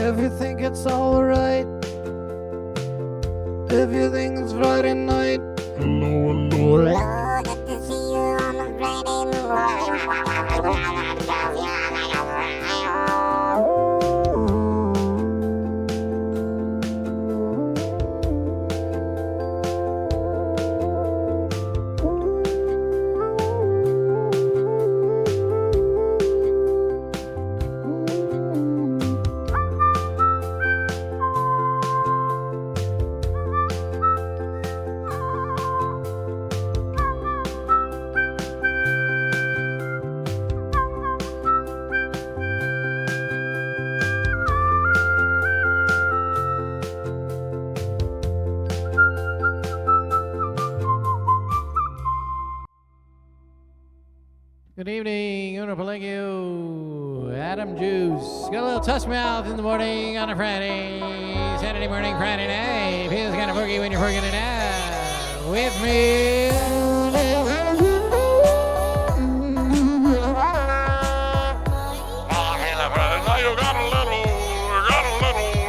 If you think it's alright, if you think it's Friday night, Hello, good to see you on a Friday. Good evening, Una Pellegio, Adam Juice. Got a little touch mouth in the morning on a Friday, Saturday morning, Friday night. Feels kind of boogie when you're working it out. With me. Now you got a little,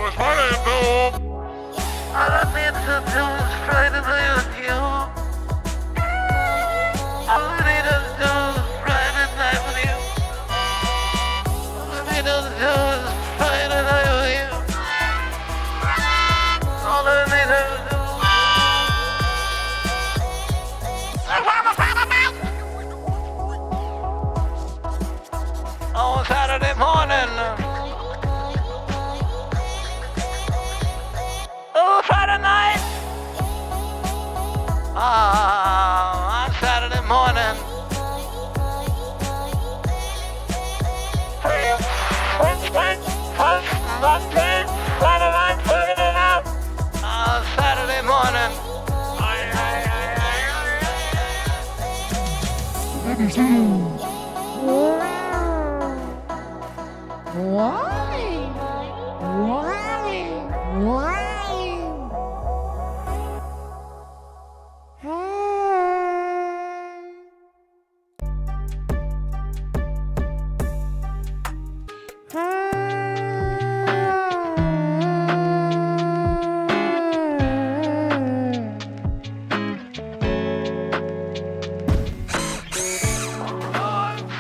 it's Friday too. All I need to do is Friday night with you. All I need to do is Friday night with you. All I need to do is Friday night with you. All I need to do. On Saturday morning. Oh, Friday night. On Saturday morning. Friday night, figuring it out. On Saturday morning.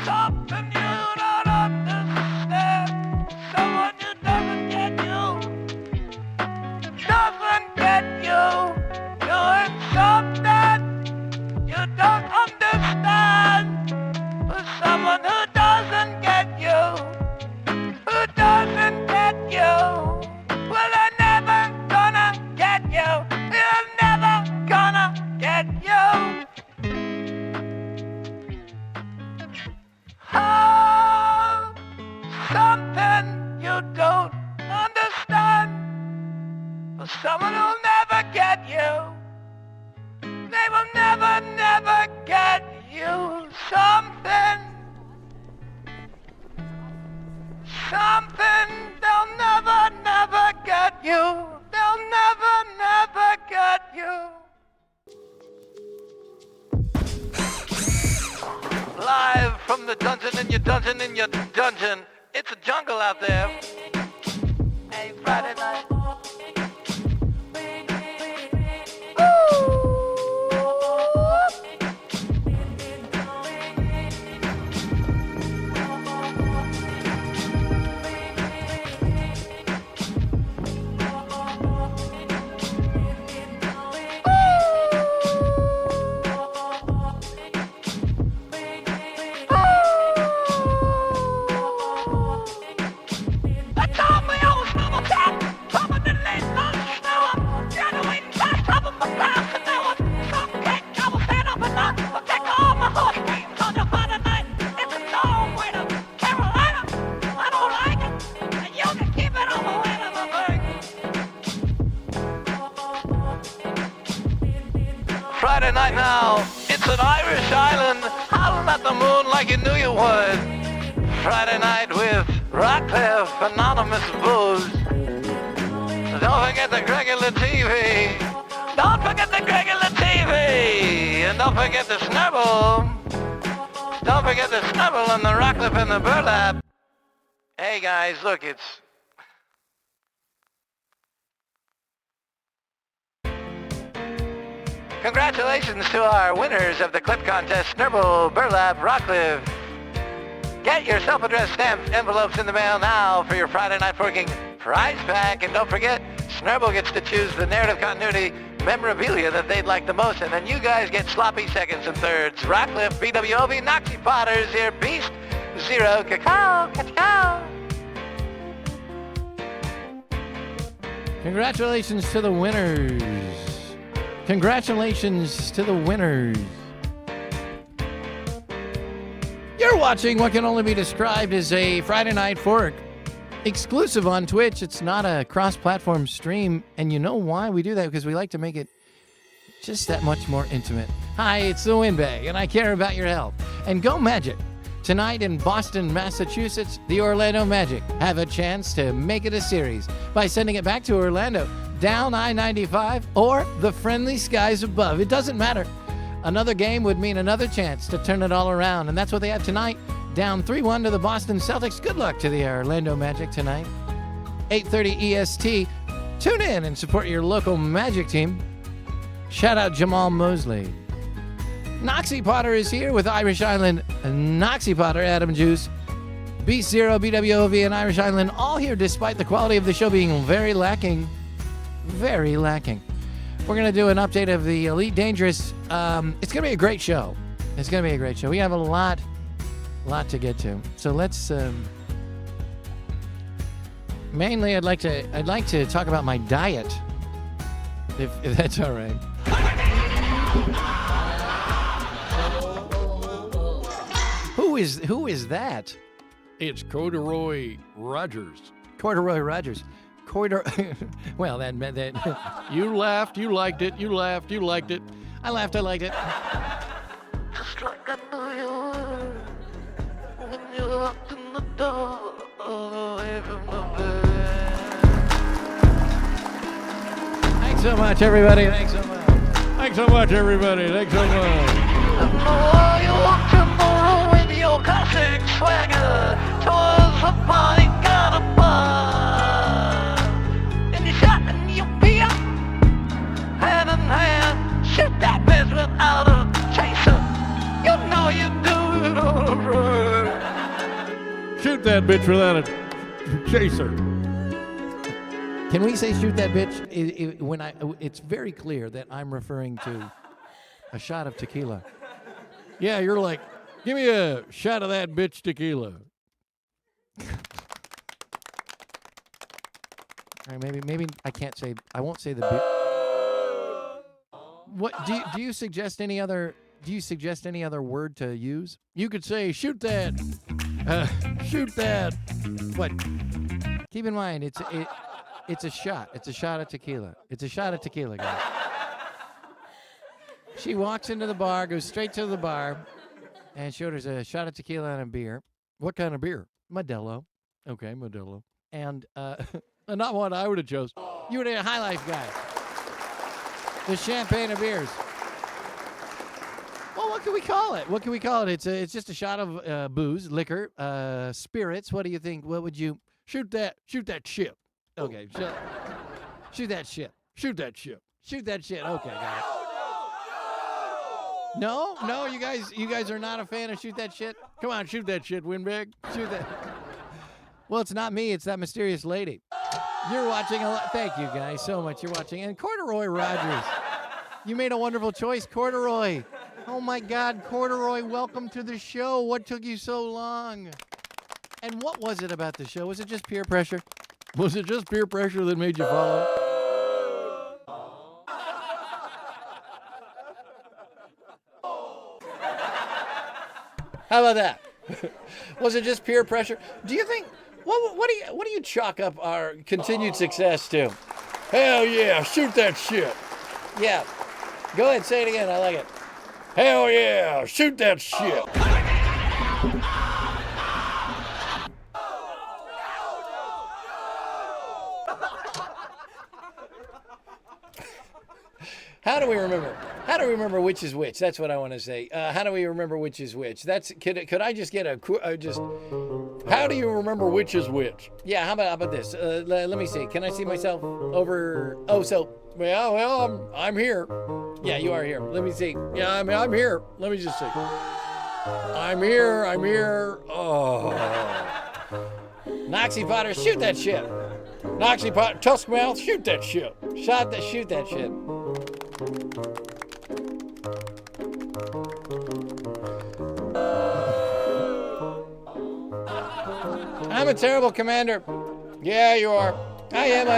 Something you don't understand. Someone who doesn't get you. Doesn't get you. Doing something you don't understand. For someone who doesn't get you. Who doesn't get you. Well, they're never gonna get you. They're never gonna get you. Oh, something you don't understand. For someone who'll never get you. They will never, never get you. Something they'll never, never get you. They'll never, never get you. Live from the dungeon in your dungeon in your dungeon. It's a jungle out there. Hey, Friday night. Friday night now, it's an Irish island, howling at the moon like you knew you would. Friday night with Rockcliffe, anonymous booze. Don't forget the regular TV. Don't forget the regular TV. And don't forget the snubble. Don't forget the snubble and the Rockcliffe and the burlap. Hey guys, look, it's Congratulations to our winners of the clip contest, Snurble, Burlap, Rockcliffe. Get your self-addressed stamped envelopes in the mail now for your Friday Night Forking prize pack. And don't forget, Snurble gets to choose the narrative continuity memorabilia that they'd like the most, and then you guys get sloppy seconds and thirds. Rockcliffe, BWOB, Noxie Potters here, Beast, Zero, Cacao, Cacao. Congratulations to the winners. Congratulations to the winners. You're watching what can only be described as a Friday Night Fork exclusive on Twitch. It's not a cross-platform stream, and you know why we do that? Because we like to make it just that much more intimate. Hi, it's the Windbag, and I care about your health. And go Magic. Tonight in Boston, Massachusetts, the Orlando Magic have a chance to make it a series by sending it back to Orlando, down I-95, or the friendly skies above. It doesn't matter. Another game would mean another chance to turn it all around, and that's what they have tonight. Down 3-1 to the Boston Celtics. Good luck to the Orlando Magic tonight. 8:30 EST. Tune in and support your local Magic team. Shout out Jamal Mosley. Noxie Potter is here with Irish Island. Noxie Potter, Adam Juice, Beast Zero, BWOV, and Irish Island, all here despite the quality of the show being very lacking. Very lacking. We're going to do an update of the Elite Dangerous. It's going to be a great show. It's going to be a great show. We have a lot to get to. So let's mainly I'd like to talk about my diet, if that's all right. Who is that? It's Corduroy Rogers. Corduroy Rogers. Well, that meant that You laughed, you liked it, you laughed, you liked it. I laughed, I liked it. Just like I knew you would when you walked in the door away from the bed. Thanks so much, everybody. Thanks so much. Thanks so much, everybody. Thanks so much. Oh, you walked in the room with your classic swagger towards the party got a bar. And you shot and you beat hand in hand. Shoot that bitch without a chaser. You know you do it all right. Shoot that bitch without a chaser. Can we say shoot that bitch? It's very clear that I'm referring to a shot of tequila. Yeah, you're like, give me a shot of that bitch tequila. All right, maybe I can't say. I won't say the bitch. What do you suggest any other? Do you suggest any other word to use? You could say, shoot that. Shoot that. What? Keep in mind, it's a shot. It's a shot of tequila. It's a shot of tequila, guys. She walks into the bar, goes straight to the bar, and she orders a shot of tequila and a beer. What kind of beer? Modelo. Okay, Modelo. And Not one I would have chose. you were a High Life guy. The champagne of beers. Well, what can we call it? What can we call it? It's just a shot of booze, liquor, spirits. What do you think? What would you... Shoot that ship. Okay, shoot that shit. Shoot that ship. Shoot that shit. Okay, got it. No, you guys are not a fan of shoot that shit. Come on, shoot that shit, Windbag. Shoot that. Well, it's not me. It's that mysterious lady. You're watching a lot. Thank you guys so much. You're watching. And Corduroy Rogers. You made a wonderful choice, Corduroy. Oh my God, Corduroy, welcome to the show. What took you so long? And what was it about the show? Was it just peer pressure? Was it just peer pressure that made you follow? How about that? Was it just peer pressure? Do you think what do you chalk up our continued success to? Hell yeah, shoot that shit. Yeah. Go ahead, say it again. I like it. Hell yeah, shoot that shit. How do we remember? How do we remember which is which? That's what I want to say. How do we remember which is which? Could I just get just? How do you remember which is which? Yeah. How about this? Let me see. Can I see myself over? Oh, so well, I'm here. Yeah, you are here. Let me see. Yeah, I'm here. Let me just see. I'm here. Oh. Noxy Potter, shoot that shit. Noxy Potter, Tuskmouth, shoot that shit. Shoot that shit. I'm a terrible commander. Yeah, you are. I am.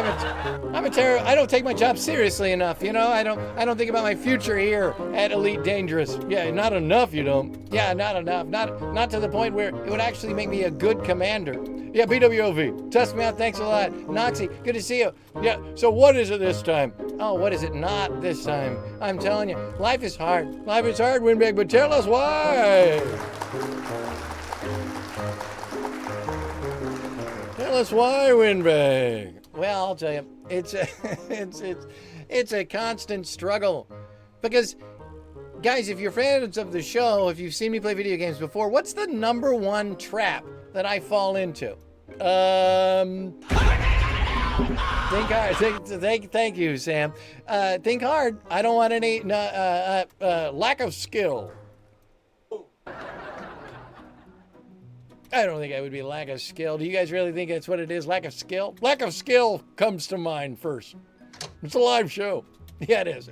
I'm a terrible. I don't take my job seriously enough. You know, I don't think about my future here at Elite Dangerous. Yeah, not enough. You don't. Yeah, not enough. Not to the point where it would actually make me a good commander. Yeah, BWOV. Tuskmouth, thanks a lot. Noxy, good to see you. Yeah. So what is it this time? Oh, what is it not this time? I'm telling you, life is hard. Life is hard, Windbag. But tell us why. Tell us why, Windbag. Well, I'll tell you, it's a constant struggle. Because, guys, if you're fans of the show, if you've seen me play video games before, what's the number one trap that I fall into? Think hard. Thank you, Sam. Think hard. I don't want any lack of skill. I don't think it would be lack of skill. Do you guys really think that's what it is? Lack of skill? Lack of skill comes to mind first. It's a live show. Yeah, it is.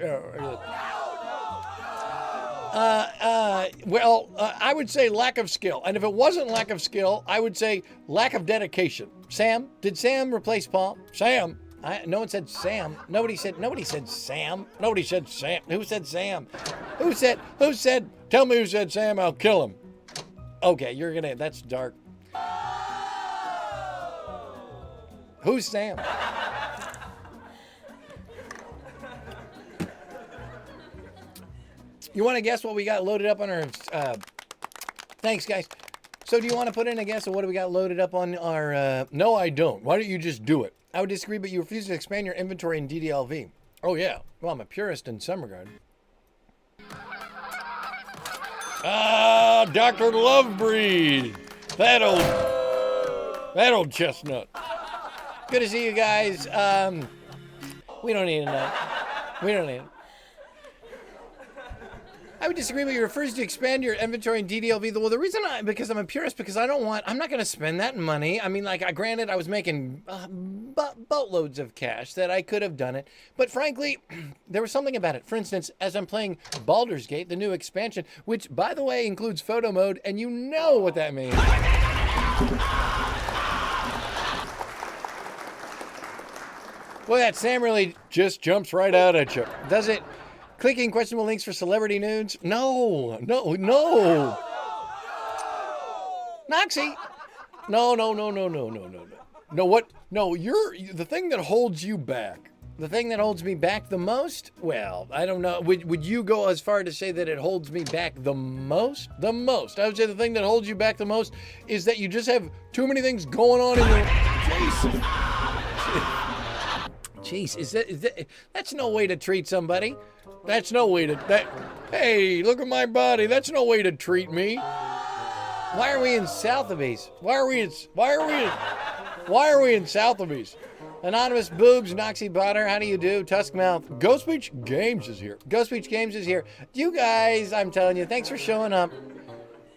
I would say lack of skill. And if it wasn't lack of skill, I would say lack of dedication. Sam? Did Sam replace Paul? Sam? No one said Sam. Nobody said Sam. Nobody said Sam. Who said Sam? Who said, tell me who said Sam, I'll kill him. Okay, that's dark. Who's Sam? You want to guess what we got loaded up on our, thanks guys. So do you want to put in a guess of what do we got loaded up on our, no I don't. Why don't you just do it? I would disagree, but you refuse to expand your inventory in DDLV. Oh yeah, well I'm a purist in some regard. Ah, Dr. Lovebreed. That old chestnut. Good to see you guys. We don't need a We don't need it. I would disagree, but you refuse to expand your inventory in DDLV. Well, the reason because I'm a purist, because I'm not going to spend that money. I mean, granted, I was making boatloads of cash that I could have done it. But frankly, there was something about it. For instance, as I'm playing Baldur's Gate, the new expansion, which, by the way, includes photo mode, and you know what that means. Boy, that Sam really just jumps right out at you. Does it? Clicking questionable links for celebrity nudes? No. Noxy. No. No, what? No, you're the thing that holds you back. The thing that holds me back the most? Well, I don't know. Would you go as far to say that it holds me back the most? The most. I would say the thing that holds you back the most is that you just have too many things going on in your... Jeez, is that that's no way to treat somebody. That's no way to hey, look at my body. That's no way to treat me. Why are we in Sotheby's? Why are we in Sotheby's? Anonymous Boobs, Noxy Potter, how do you do? Tuskmouth, Ghost Beach Games is here. You guys, I'm telling you, thanks for showing up.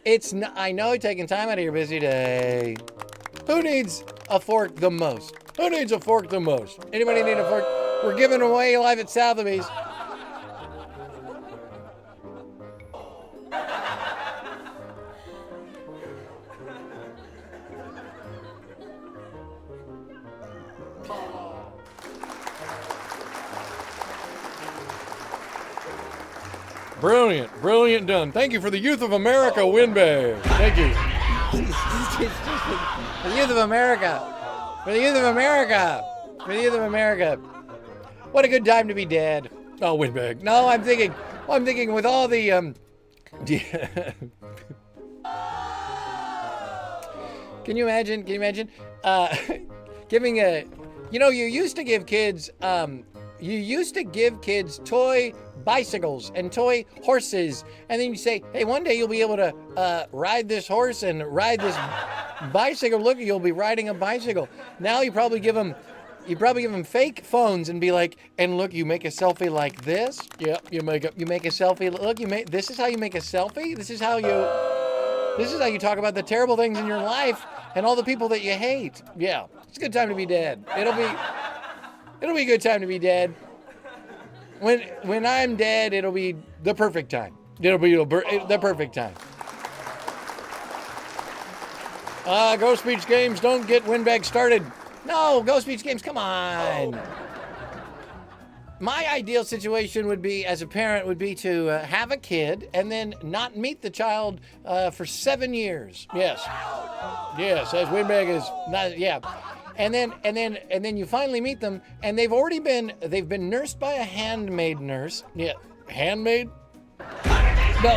I know you're taking time out of your busy day. Who needs a fork the most? Anybody need a fork? We're giving away live at Sotheby's. Brilliant done. Thank you for the Youth of America Windbag. Thank you. For the Youth of America. What a good time to be dead. Oh, Windbag. No, I'm thinking with all the Can you imagine? Giving a, you used to give kids toy bicycles and toy horses, and then you say, hey, one day you'll be able to ride this horse and ride this bicycle. Look, you'll be riding a bicycle. Now you probably give them You probably give them fake phones and be like, and look, you make a selfie like this. Yep, you make a selfie. Look, this is how you make a selfie. This is how you talk about the terrible things in your life and all the people that you hate. Yeah, it's a good time to be dead. It'll be a good time to be dead. When I'm dead, it'll be the perfect time. It'll be the perfect time. Ghost Beach Games, don't get windbag started. No, Ghost Beach Games, come on. My ideal situation would be, as a parent, would be to have a kid and then not meet the child for 7 years. Yes. Yes, as windbag is not, yeah. And then you finally meet them, and they've been nursed by a handmaid nurse. Yeah, handmaid? No,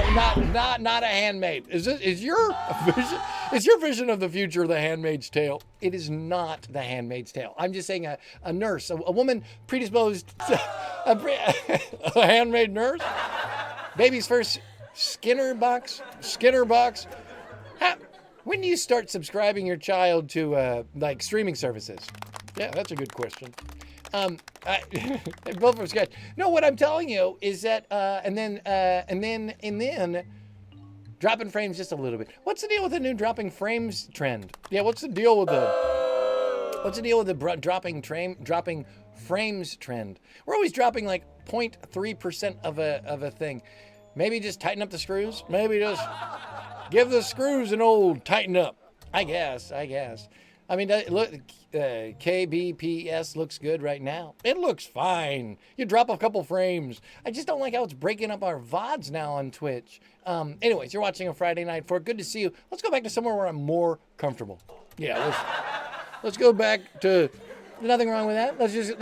not a handmaid. Is your vision of the future the Handmaid's Tale? It is not the Handmaid's Tale. I'm just saying a nurse, a woman predisposed, a handmaid nurse. Baby's first Skinner box. When do you start subscribing your child to like streaming services? Yeah, that's a good question. Both of us got. No, what I'm telling you is that, and then dropping frames just a little bit. What's the deal with the new dropping frames trend? Yeah, what's the deal with the dropping frames trend? We're always dropping like 0.3% of a thing. Maybe just tighten up the screws. Maybe just give the screws an old tighten up. I guess. I mean, look, KBPS looks good right now. It looks fine. You drop a couple frames. I just don't like how it's breaking up our VODs now on Twitch. Anyways, you're watching a Friday Night Fork. Good to see you. Let's go back to somewhere where I'm more comfortable. Yeah, let's go back to nothing wrong with that. Let's just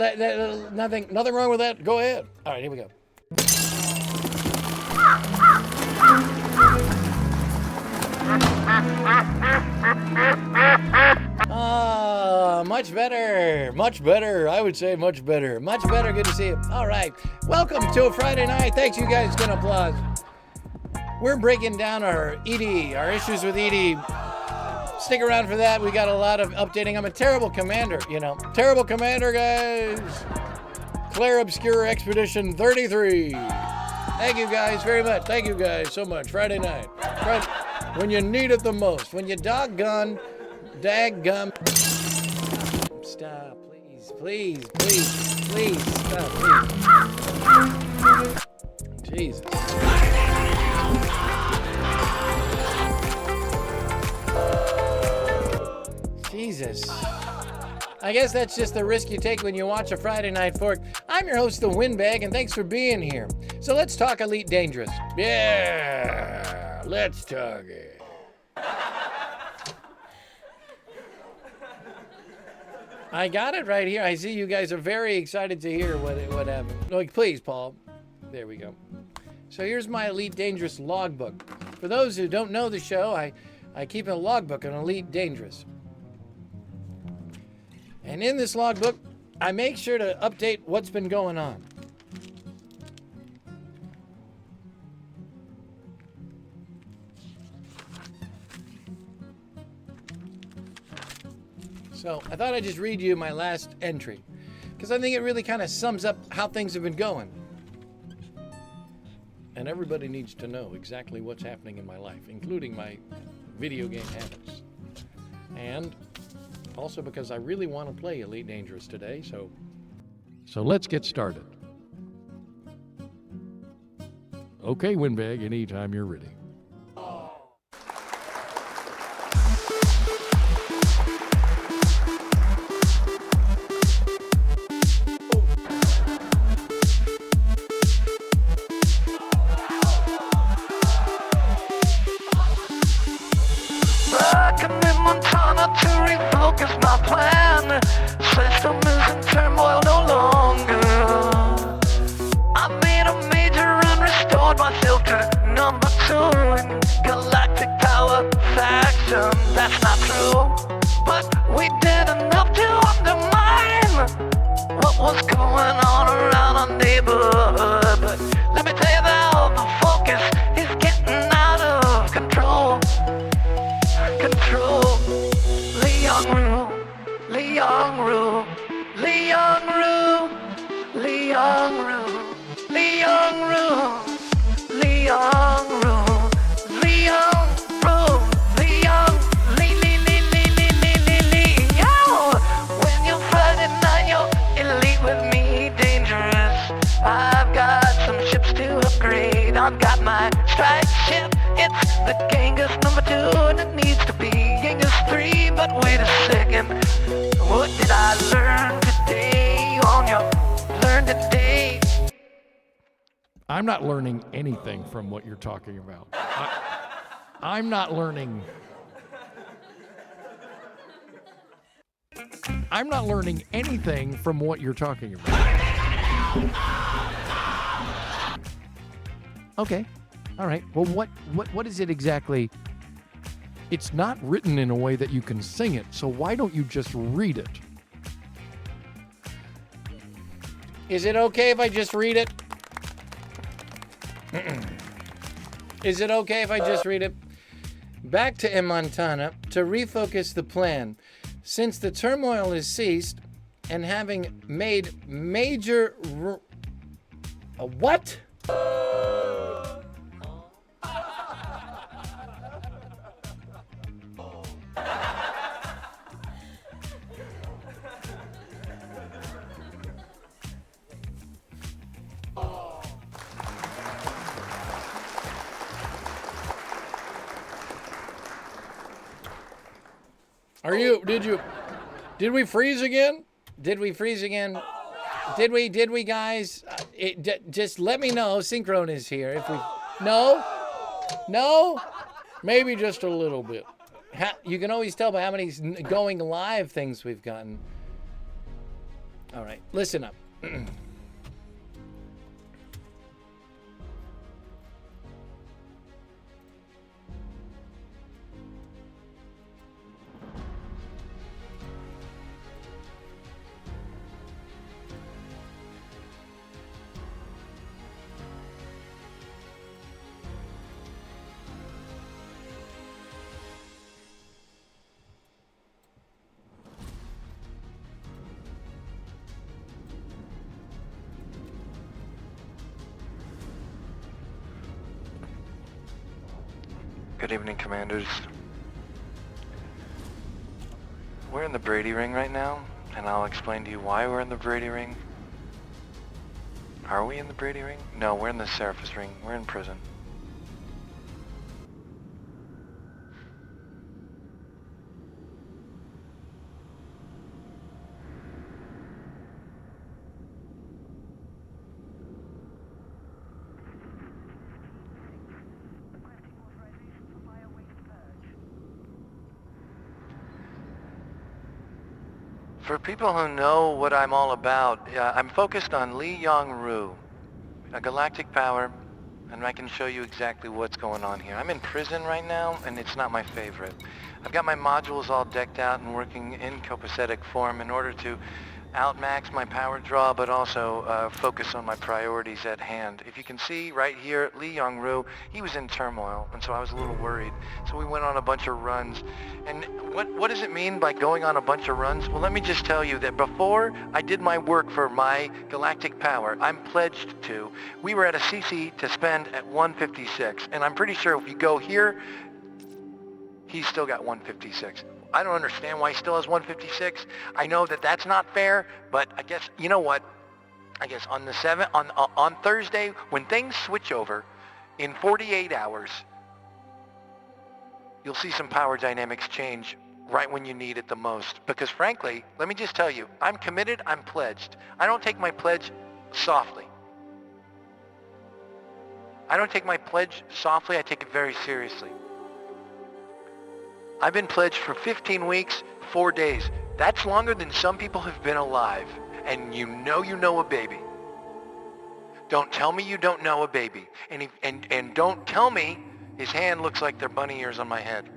nothing wrong with that. Go ahead. All right, here we go. Much better. I would say much better. Much better. Good to see you. All right. Welcome to a Friday night. Thanks, you guys. Can applause. We're breaking down our ED, our issues with ED. Stick around for that. We got a lot of updating. I'm a terrible commander, Terrible commander, guys. Claire Obscure Expedition 33. Thank you guys very much. Thank you guys so much. Friday night. When you need it the most. When you daggum. Stop, please, stop, please. Jesus. Jesus. I guess that's just the risk you take when you watch a Friday Night Fork. I'm your host, The Windbag, and thanks for being here. So let's talk Elite Dangerous. Yeah, let's talk it. I got it right here. I see you guys are very excited to hear what happened. Like, please, Paul. There we go. So here's my Elite Dangerous logbook. For those who don't know the show, I keep a logbook on Elite Dangerous. And in this logbook, I make sure to update what's been going on. So I thought I'd just read you my last entry, because I think it really kind of sums up how things have been going. And everybody needs to know exactly what's happening in my life, including my video game habits. And also because I really want to play Elite Dangerous today, so let's get started. Okay, Windbag, anytime you're ready. It's the Genghis number 2 and it needs to be Genghis 3. But wait a second, what did I learn today on your Learn Today? I'm not learning anything from what you're talking about. I'm not learning. I'm not learning anything from what you're talking about. Okay. All right. Well, what is it exactly? It's not written in a way that you can sing it, so why don't you just read it? Is it okay if I just read it? Is it okay if I just read it? Back to in Montana to refocus the plan. Since the turmoil has ceased and having made major... what? Did we freeze again? Did we freeze again? Did we, guys? Just let me know. Synchron is here. If we, no, Maybe just a little bit. you can always tell by how many going live things we've gotten. All right, listen up. Good evening, Commanders. We're in the Brady Ring right now, and I'll explain to you why we're in the Brady Ring. Are we in the Brady Ring? No, we're in the Surface Ring. We're in prison. For people who know what I'm all about, I'm focused on Lee Yong-Ru, a galactic power, and I can show you exactly what's going on here. I'm in prison right now, and it's not my favorite. I've got my modules all decked out and working in copacetic form in order to outmax my power draw, but also focus on my priorities at hand. If you can see right here, Lee Yong-Ru, he was in turmoil, and so I was a little worried. So we went on a bunch of runs. And what does it mean by going on a bunch of runs? Well, let me just tell you that before I did my work for my galactic power, I'm pledged to, we were at a CC to spend at 156, and I'm pretty sure if you go here, he's still got 156. I don't understand why he still has 156. I know that that's not fair, but I guess, you know what? I guess on the on Thursday, when things switch over in 48 hours, you'll see some power dynamics change right when you need it the most. Because frankly, let me just tell you, I'm committed, I'm pledged. I don't take my pledge softly. I don't take my pledge softly, I take it very seriously. I've been pledged for 15 weeks, 4 days. That's longer than some people have been alive. And you know a baby. Don't tell me you don't know a baby. And don't tell me his hand looks like they're bunny ears on my head.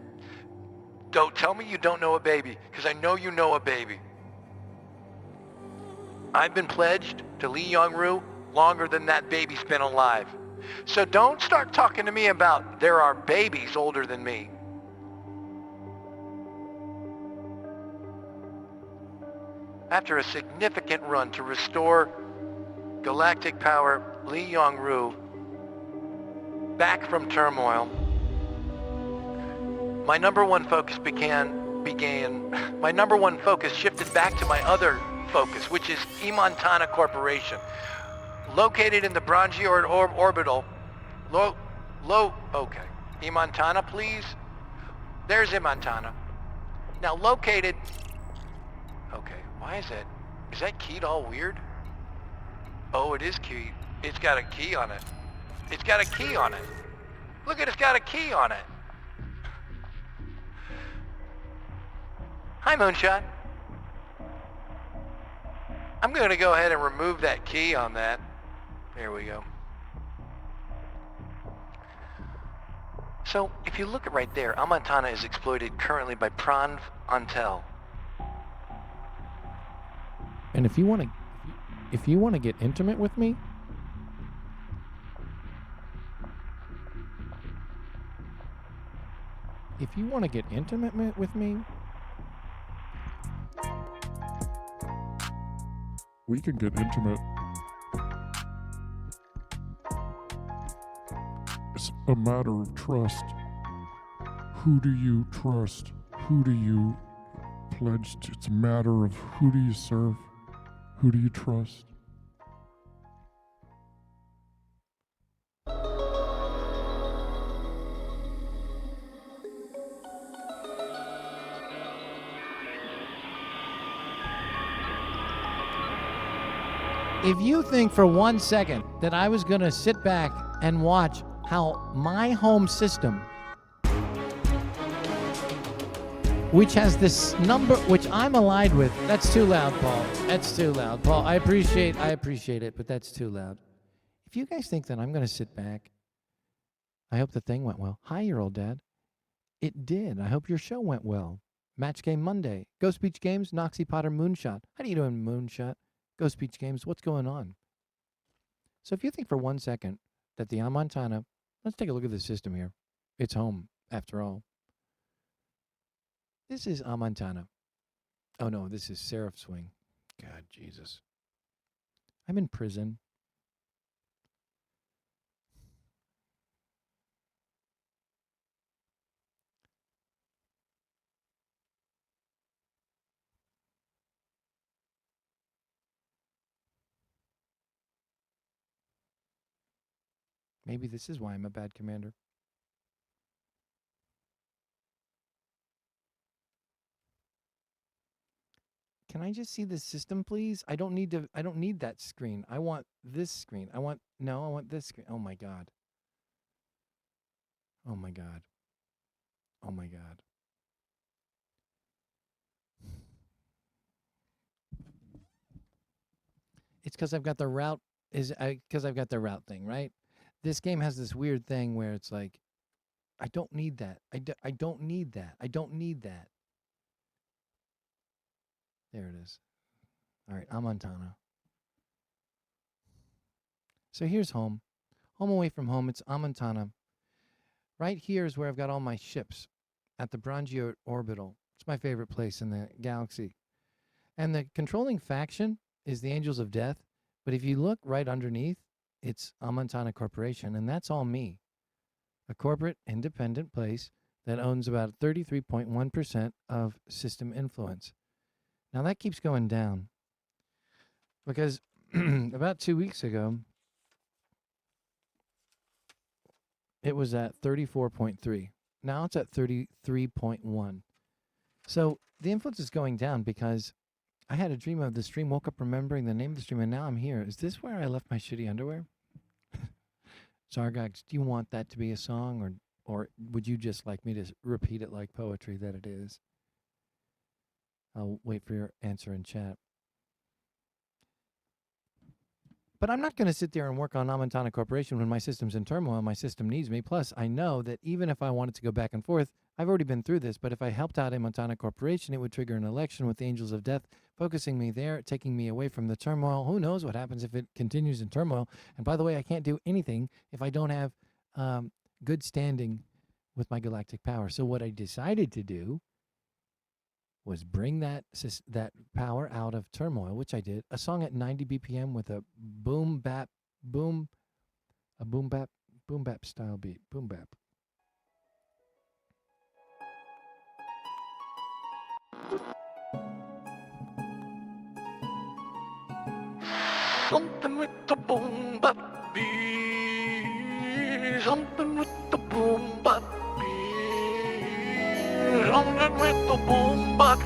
Don't tell me you don't know a baby, because I know you know a baby. I've been pledged to Lee Yong-Ru longer than that baby's been alive. So don't start talking to me about there are babies older than me. After a significant run to restore galactic power, Lee Yong-Ru back from turmoil, my number one focus shifted back to my other focus, which is E-Montana Corporation, located in the Brongior orbital, Montana, please? There's Montana. Now located... Okay, why is that? Is that keyed all weird? Oh, it is keyed. It's got a key on it. It's got a key on it. Look at it's got a key on it. Hi, Moonshot. I'm going to go ahead and remove that key on that. There we go. So, if you look at right there, Montana is exploited currently by Pranv Antel. And if you want to get intimate with me, we can get intimate. It's a matter of trust. Who do you trust? Who do you pledge to? It's a matter of who do you serve? Who do you trust? If you think for 1 second that I was going to sit back and watch how my home system, which has this number, which I'm allied with, that's too loud, Paul. That's too loud, Paul. I appreciate it, but that's too loud. If you guys think that I'm going to sit back, I hope the thing went well. Hi, your old dad. It did. I hope your show went well. Match Game Monday. Ghost Beach Games, Noxie Potter, Moonshot. How do you doing, Moonshot? Ghost Beach Games, what's going on? So if you think for 1 second that the Montana, let's take a look at the system here. It's home, after all. This is Montana. Oh no, this is Seraph Swing. God, Jesus. I'm in prison. Maybe this is why I'm a bad commander. Can I just see the system, please? I don't need that screen. I want this screen. I want this screen. Oh my God. Oh my God. Oh my God. It's because I've got the route thing, right? This game has this weird thing where it's like, I don't need that. I don't need that. I don't need that. There it is. All right, Montana. So here's home. Home away from home. It's Montana. Right here is where I've got all my ships at the Brangio Orbital. It's my favorite place in the galaxy. And the controlling faction is the Angels of Death. But if you look right underneath, it's Montana Corporation, and that's all me. A corporate independent place that owns about 33.1% of system influence. Now that keeps going down because about 2 weeks ago, it was at 34.3. Now it's at 33.1. So the influence is going down because I had a dream of the stream, woke up remembering the name of the stream, and now I'm here. Is this where I left my shitty underwear? Zargax, do you want that to be a song, or would you just like me to repeat it like poetry that it is? I'll wait for your answer in chat. But I'm not going to sit there and work on Montana Corporation when my system's in turmoil. My system needs me. Plus, I know that even if I wanted to go back and forth, I've already been through this. But if I helped out a Montana Corporation, it would trigger an election with the Angels of Death, focusing me there, taking me away from the turmoil. Who knows what happens if it continues in turmoil? And by the way, I can't do anything if I don't have good standing with my galactic power. So what I decided to do was bring that power out of turmoil, which I did. A song at 90 BPM with a boom bap style beat. Boom bap. Something with the boom bap beat. Something with the boom bap children with the boombox.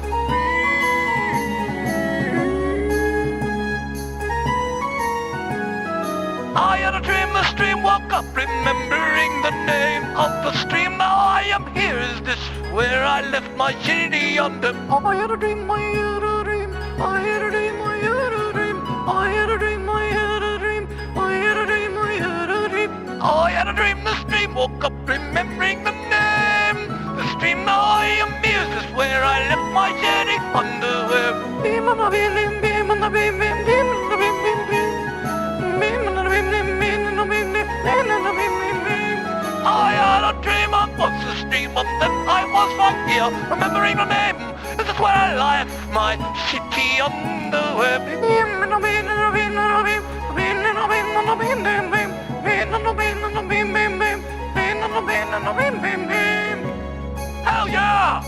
I had a dream, the stream woke up, remembering the name of the stream. Now I am here, is this where I left my shitty under? I had a dream, I had a dream, I had a dream, I had a dream, I had a dream, I had a dream, I had a dream, I had a dream. I had a dream, the stream woke up, remembering the name. The stream, now I am here, is this where I left my shitty underwear? Beam on the beam, beam on the beam, beam, beam on the beam, beam, beam. I had a dream, I was a stream, and then I was right here, remembering the name. This is where I left my shitty underwear. Hell yeah!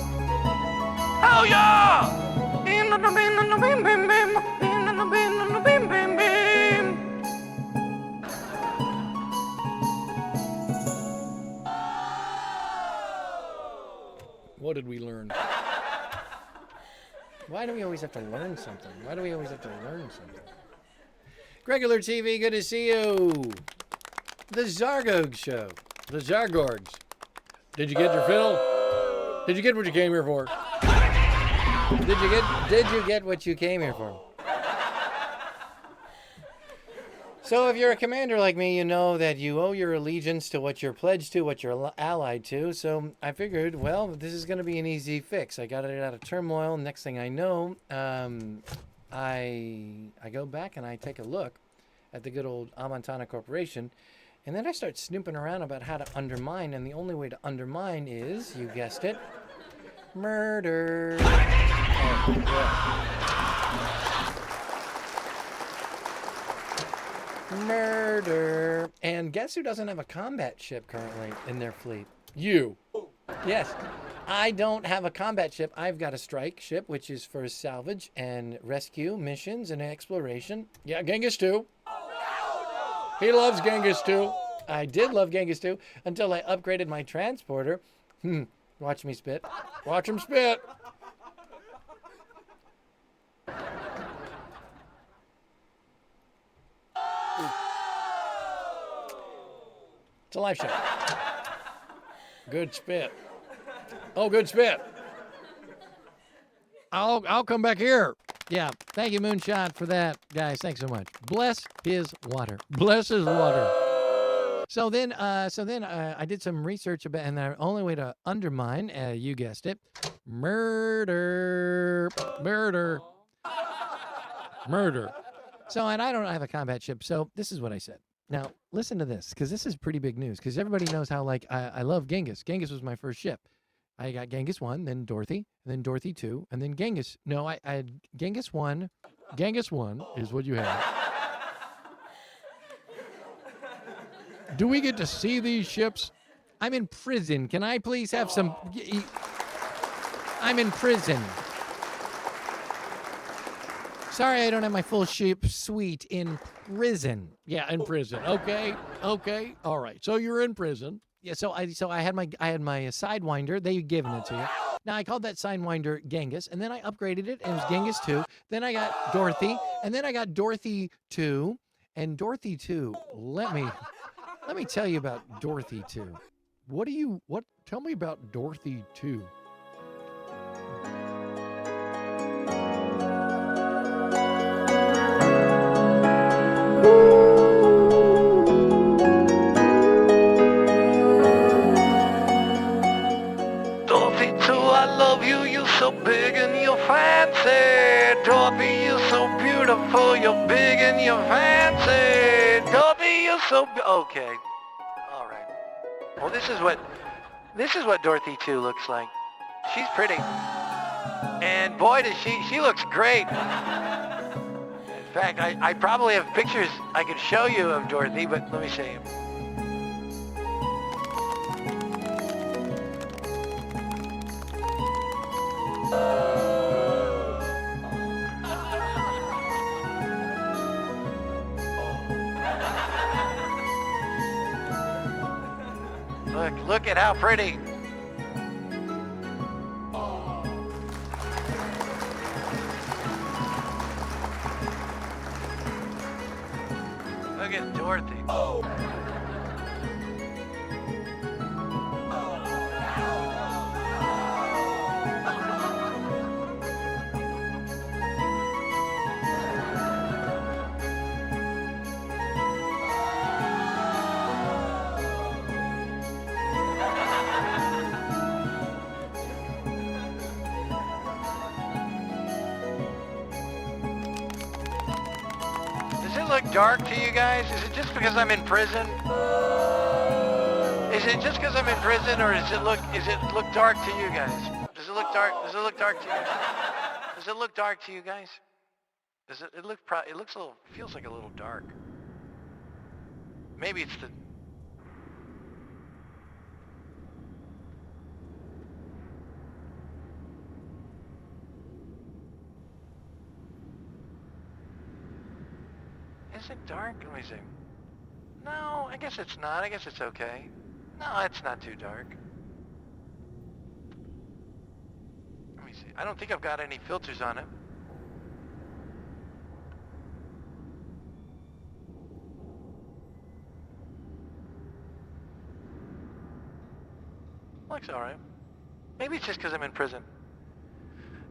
Hell yeah! What did we learn? Why do we always have to learn something? Why do we always have to learn something? Regular TV, good to see you. The Zargog Show. The Zargorgs. Did you get your fill? Did you get what you came here for? Did you get what you came here for? So if you're a commander like me, you know that you owe your allegiance to what you're pledged to, what you're allied to. So I figured, well, this is going to be an easy fix. I got it out of turmoil. Next thing I know, I go back and I take a look at the good old Amantana Corporation, and then I start snooping around about how to undermine, and the only way to undermine is, you guessed it, murder. Oh, yeah. Murder. And guess who doesn't have a combat ship currently in their fleet? You. Yes. I don't have a combat ship. I've got a strike ship, which is for salvage and rescue missions and exploration. Yeah, Genghis too. He loves Genghis too. I did love Genghis too until I upgraded my transporter. Watch me spit. Watch him spit. It's a live shot. Good spit. Oh, good spit. I'll come back here. Yeah, thank you, Moonshot, for that, guys. Thanks so much. Bless his water. Bless his water. So then, I did some research about, and the only way to undermine, you guessed it, murder. So, and I don't have a combat ship. So this is what I said. Now, listen to this, because this is pretty big news, because everybody knows how, like, I love Genghis. Genghis was my first ship. I got Genghis 1, then Dorothy, and then Dorothy 2, and then Genghis. No, I had Genghis 1. Genghis 1 is what you have. Do we get to see these ships? I'm in prison. Can I please have some... I'm in prison. Sorry, I don't have my full ship suite in prison. Yeah, in prison. Okay. All right. So you're in prison. Yeah. So I had my Sidewinder. They've given it to you. Now I called that Sidewinder Genghis, and then I upgraded it, and it was Genghis 2. Then I got Dorothy, and then I got Dorothy 2, and Dorothy 2. Let me tell you about Dorothy 2. Tell me about Dorothy 2. Dorothy 2, I love you, you're so big and you're fancy. Dorothy, you're so beautiful, you're big and you're fancy. Dorothy, you're so okay. All right. Well, this is what Dorothy 2 looks like. She's pretty. And boy, does she looks great. In fact, I probably have pictures I could show you of Dorothy, but let me show you. Look at how pretty. Look at Dorothy. Does it look dark to you guys? Is it just because I'm in prison? Is it just because I'm in prison, or does it look dark to you guys? Does it look dark? Does it look dark to you? Does it look dark to you guys? Does it? It looks a little. Feels like a little dark. Maybe it's the. Is it dark? Let me see. No, I guess it's not. I guess it's okay. No, it's not too dark. Let me see. I don't think I've got any filters on it. Looks all right. Maybe it's just because I'm in prison.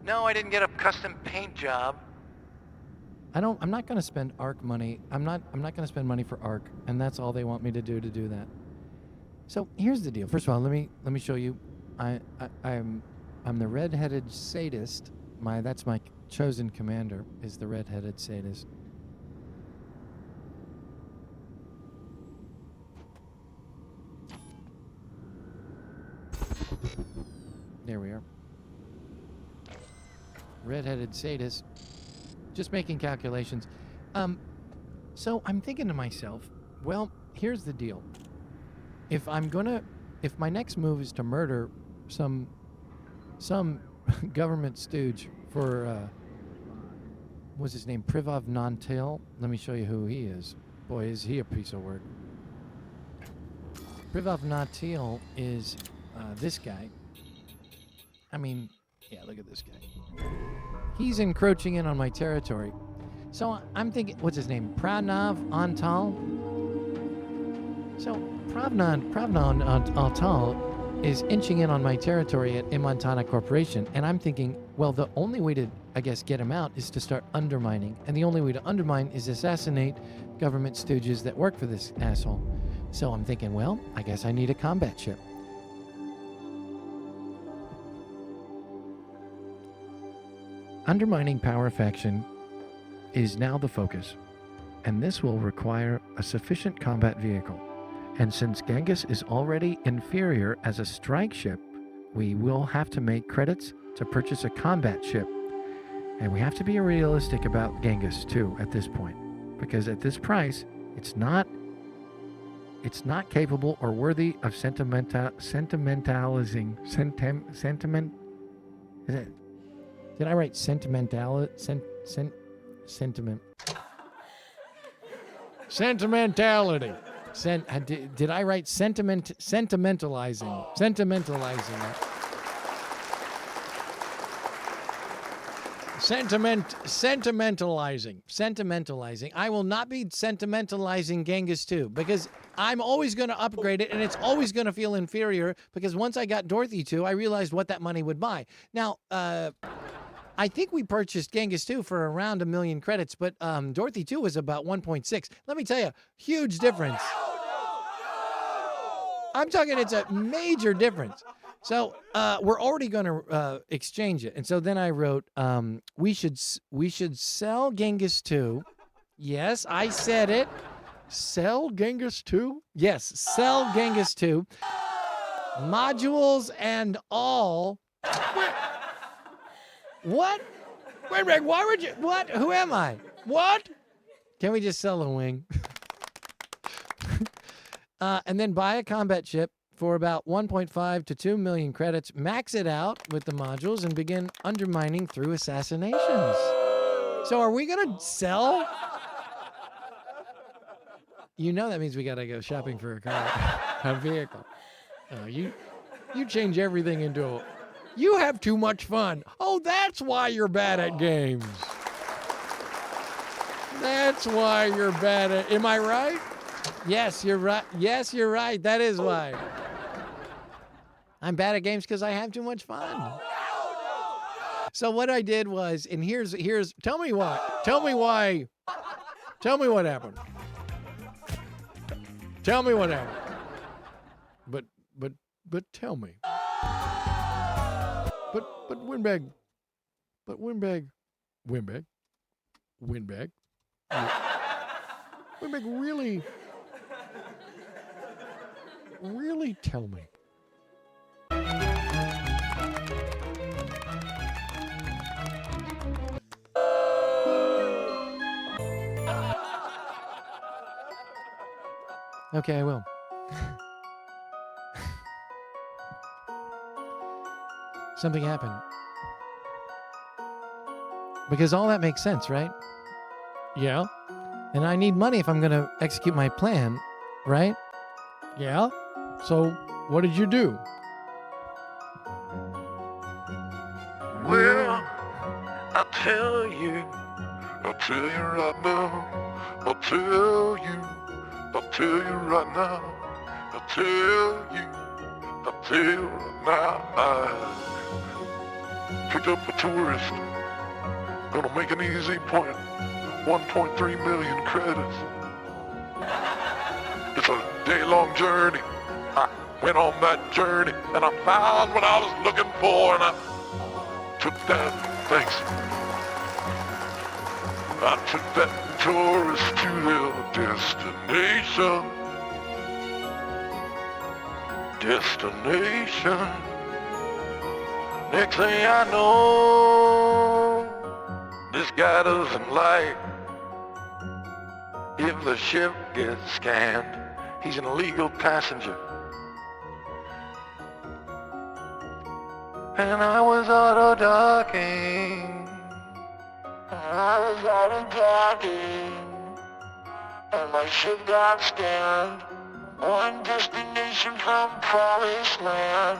No, I didn't get a custom paint job. I'm not going to spend ARC money. I'm not going to spend money for ARC, and that's all they want me to do that. So here's the deal. First of all, let me show you. I'm the red-headed sadist. That's my chosen commander, is the red-headed sadist. There we are. Red-headed sadist. Just making calculations. So I'm thinking to myself, well, here's the deal. If my next move is to murder some government stooge for, what's his name, Privov Nantil? Let me show you who he is. Boy, is he a piece of work. Privov Nantil is this guy. I mean, yeah, look at this guy. He's encroaching in on my territory. So I'm thinking, what's his name? Pranav Antal? So Pravnan Antal is inching in on my territory at Imantana Corporation. And I'm thinking, well, the only way to, I guess, get him out is to start undermining. And the only way to undermine is assassinate government stooges that work for this asshole. So I'm thinking, well, I guess I need a combat ship. Undermining power faction is now the focus, and this will require a sufficient combat vehicle. And since Genghis is already inferior as a strike ship, we will have to make credits to purchase a combat ship. And we have to be realistic about Genghis too at this point, because at this price, it's not capable or worthy of sentimentalizing. Is it? Did I write sentimentality? Sentimentality. Did I write sentimentalizing? Sentimentalizing. I will not be sentimentalizing Genghis 2 because I'm always going to upgrade it and it's always going to feel inferior because once I got Dorothy 2, I realized what that money would buy. Now, I think we purchased Genghis 2 for around 1 million credits, but Dorothy 2 was about 1.6. Let me tell you, huge difference. I'm talking it's a major difference. So we're already going to exchange it. And so then I wrote, we should sell Genghis 2. Yes, I said it. Sell Genghis 2? Yes, sell Genghis 2. Modules and all. What? Wait a minute, why would you? What? Who am I? What? Can we just sell a wing? And then buy a combat ship for about 1.5 to 2 million credits, max it out with the modules, and begin undermining through assassinations. So are we going to sell? You know that means we got to go shopping for a car, a vehicle. You change everything into a... You have too much fun. Oh, that's why you're bad at games. That's why you're bad at. Am I right? Yes, you're right. Yes, you're right. That is why. I'm bad at games because I have too much fun. So what I did was, and here's. Tell me why. Tell me why. Tell me what happened. Tell me what happened. But tell me. But Windbag. But Windbag. Windbag. Windbag. Windbag, really tell me. Okay, I will. Something happened. Because all that makes sense, right? Yeah. And I need money if I'm going to execute my plan, right? Yeah. So, what did you do? Well, I'll tell you right now. I'll tell you right now. I'll tell you right now. I picked up a tourist. Gonna make an easy point. 1.3 million credits. It's a day-long journey. I went on that journey and I found what I was looking for and I took that, thanks. I took that tourist to their destination. Next thing I know, this guy doesn't like if the ship gets scanned. He's an illegal passenger. And I was auto-docking. And my ship got scanned. One destination from promised land.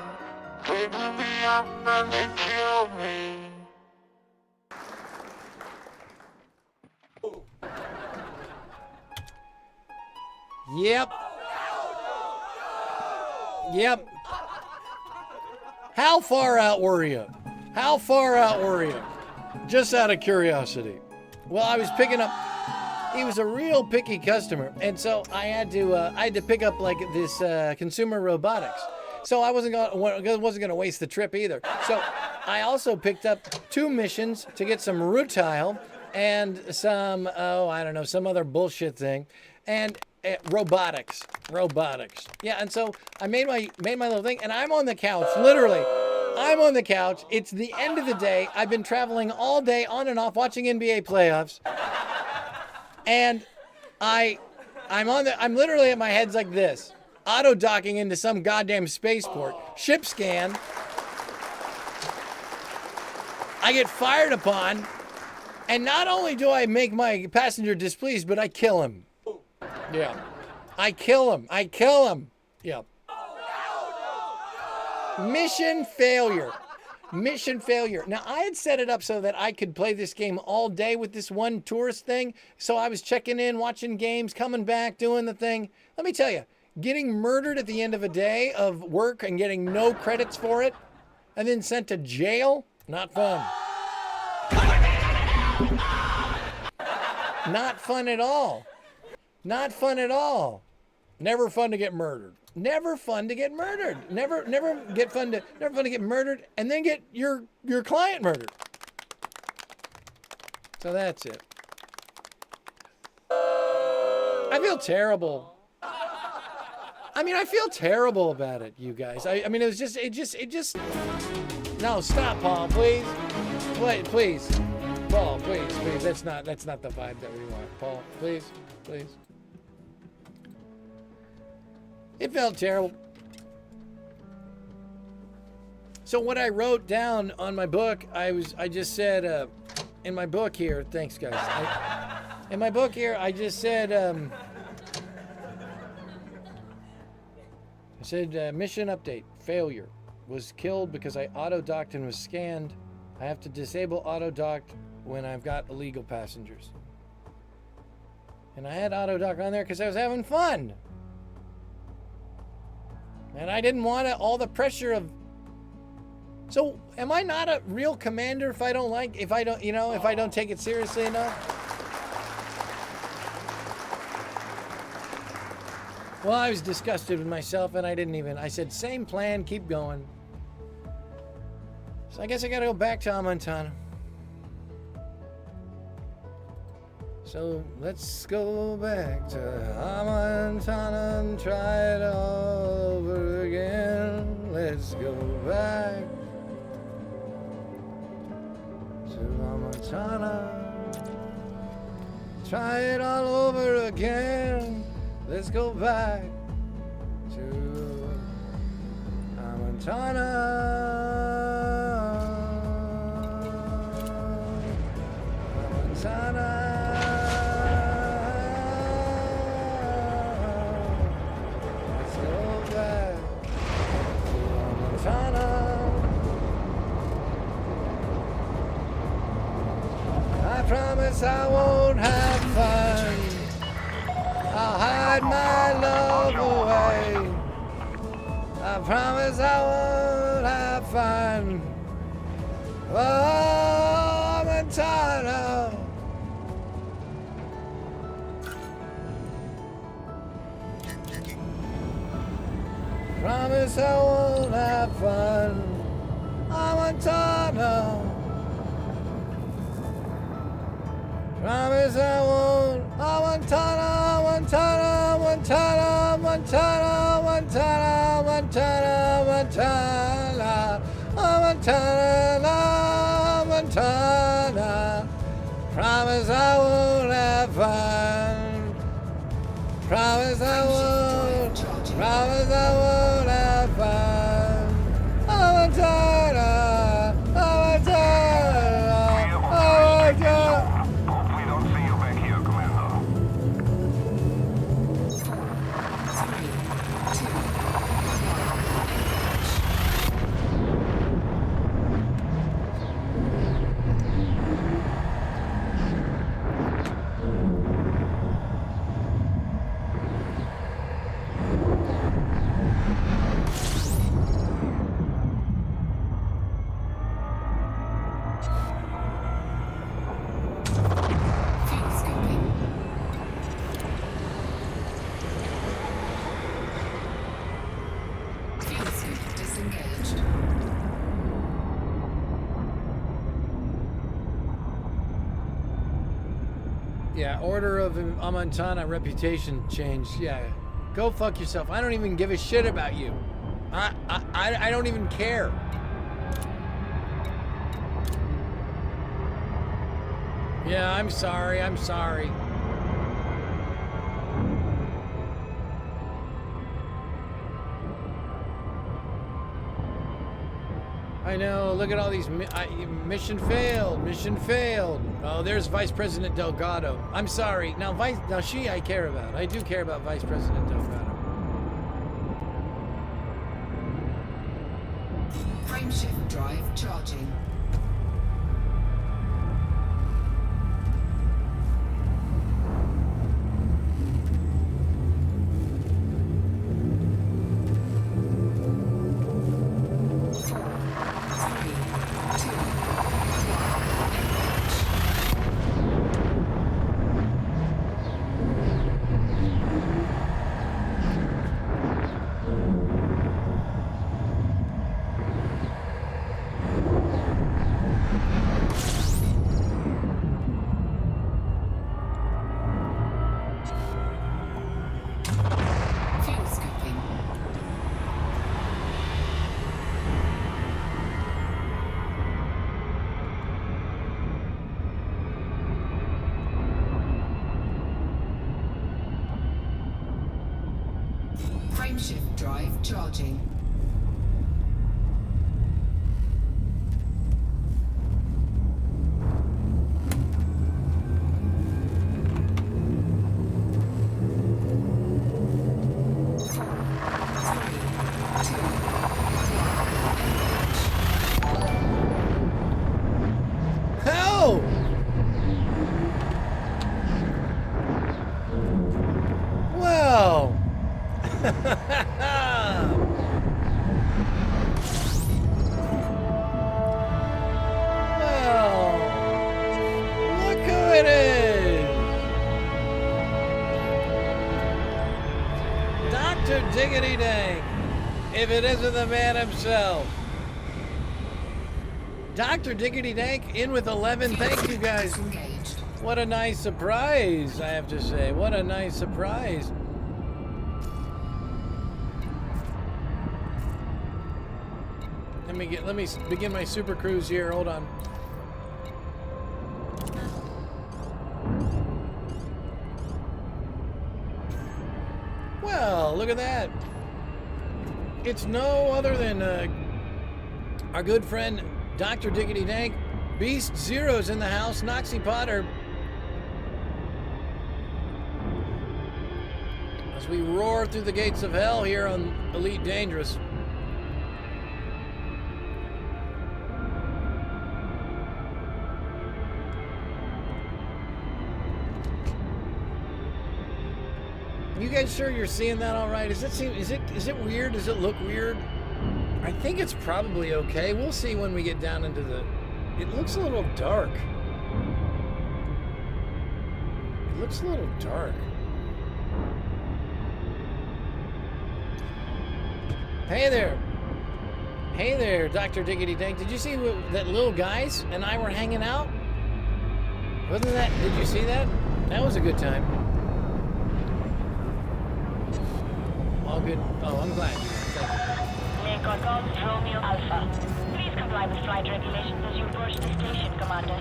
They blew me up and they killed me. Yep. Yep. How far out were you? How far out were you? Just out of curiosity. Well, I was picking up. He was a real picky customer, and so I had to pick up like this consumer robotics. So I wasn't gonna waste the trip either. So I also picked up 2 missions to get some rutile and some some other bullshit thing, and robotics. Yeah, and so I made my little thing, and I'm on the couch, literally. I'm on the couch. It's the end of the day. I've been traveling all day on and off watching NBA playoffs. And I'm literally at my head's like this, auto docking into some goddamn spaceport, ship scan. I get fired upon, and not only do I make my passenger displeased, but I kill him. Yeah. I kill him. Yeah. Mission failure. Now, I had set it up so that I could play this game all day with this one tourist thing. So I was checking in, watching games, coming back, doing the thing. Let me tell you, getting murdered at the end of a day of work and getting no credits for it, and then sent to jail, not fun. Not fun at all. Not fun at all. Never fun to get murdered. Never fun to get murdered. Never fun to get murdered and then get your client murdered. So that's it. I feel terrible. I feel terrible about it, you guys. I mean, it just. No, stop, Paul, please. Please. Paul, please. That's not the vibe that we want. Paul, please. It felt terrible. So what I wrote down on my book, I just said, in my book here, thanks guys. In my book here, I just said, mission update, failure. Was killed because I auto-docked and was scanned. I have to disable auto-docked when I've got illegal passengers. And I had AutoDock on there because I was having fun. And I didn't want all the pressure of... So, am I not a real commander if I don't if I don't take it seriously enough? Well, I was disgusted with myself and I said, same plan, keep going. So I guess I gotta go back to Amontana. So let's go back to Amontana and try it all over again. Let's go back to Amontana. Try it all over again. Let's go back to Amontana. Amontana. I promise I won't have fun. I'll hide my love away. I promise I won't have fun. Oh, Montana. Promise I won't have fun. Oh, Montana. Promise I won't. Oh, Montana, Montana, Montana, Montana, Montana, Montana, Montana, oh, Montana, Montana. Promise I won't have fun. Promise I won't. Promise I won't have fun. Oh, Montana, oh, Montana, oh, Montana. Yeah, Order of Amontana reputation change. Yeah, go fuck yourself. I don't even give a shit about you. I don't even care. Yeah, I'm sorry. I'm sorry. I know, look at all these, mission failed, mission failed. Oh, there's Vice President Delgado. I'm sorry, now she I care about. I do care about Vice President Delgado. Frameshift drive charging. Frameshift drive charging. diggity dang. If it isn't the man himself. Dr. Diggity Dank in with 11. Thank you guys. Engaged. What a nice surprise, I have to say. What a nice surprise. Let me begin my super cruise here. Hold on. Well, look at that. It's no other than our good friend Dr. Diggity Dank. Beast Zero's in the house. Noxie Potter. As we roar through the gates of hell here on Elite Dangerous. You guys sure you're seeing that all right? Is it weird? Does it look weird? I think it's probably okay. We'll see when we get down into the... It looks a little dark. It looks a little dark. Hey there. Hey there, Dr. Diggity Dank. Did you see that little guys and I were hanging out? Wasn't that... Did you see that? That was a good time. All good. Oh, I'm glad. Thank you. Lincoln Golf Romeo Alpha. Please comply with flight regulations as you approach the station, Commander.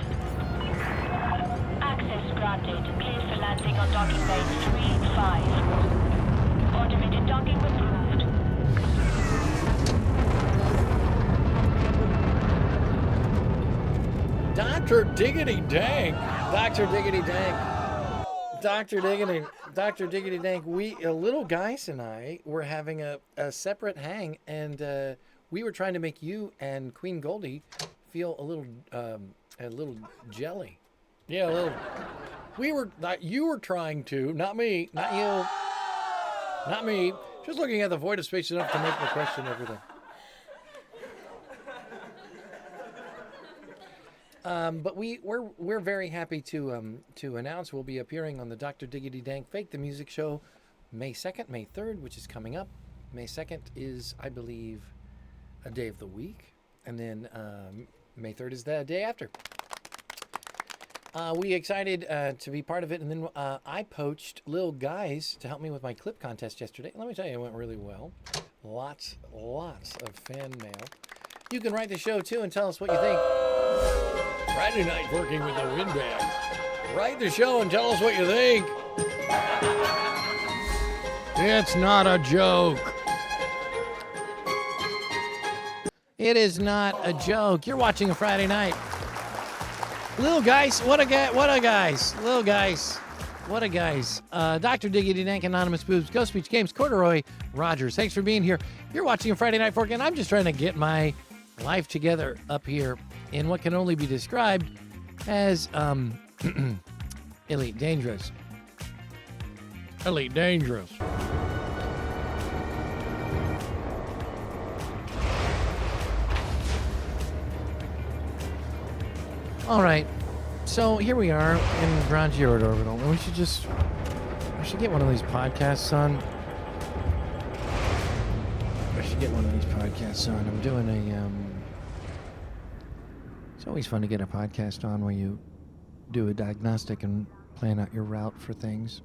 Access granted. Clear for landing on docking bay 3-5. Automated docking approved. Dr. Diggity Dank. Dr. Diggity Dank. Dr. Diggity Dank, little guys and I were having a separate hang, and we were trying to make you and Queen Goldie feel a little jelly. Yeah, a little. You were trying to, not me, not you, not me. Just looking at the void of space enough to make me question everything. But we're very happy to announce we'll be appearing on the Dr. Diggity Dank Fake the Music Show May 2nd, May 3rd, which is coming up. May 2nd is, I believe, a day of the week, and then May 3rd is the day after. We excited to be part of it, and then I poached Lil Guys to help me with my clip contest yesterday. Let me tell you, it went really well. Lots of fan mail. You can write the show too and tell us what you think. Friday night working with the windbag. Write the show and tell us what you think. It's not a joke. It is not a joke. You're watching a Friday night. Little guys, what a guys. Little guys, what a guys. Dr. Diggity Dank, Anonymous Boobs, Ghost Speech Games, Corduroy, Rogers. Thanks for being here. You're watching a Friday Night Fork, and I'm just trying to get my life together up here in what can only be described as Elite Dangerous. Elite Dangerous. All right, so here we are in Ground Zero Orbital, and we should get one of these podcasts on. I should get one of these podcasts on. I'm doing it's always fun to get a podcast on where you do a diagnostic and plan out your route for things.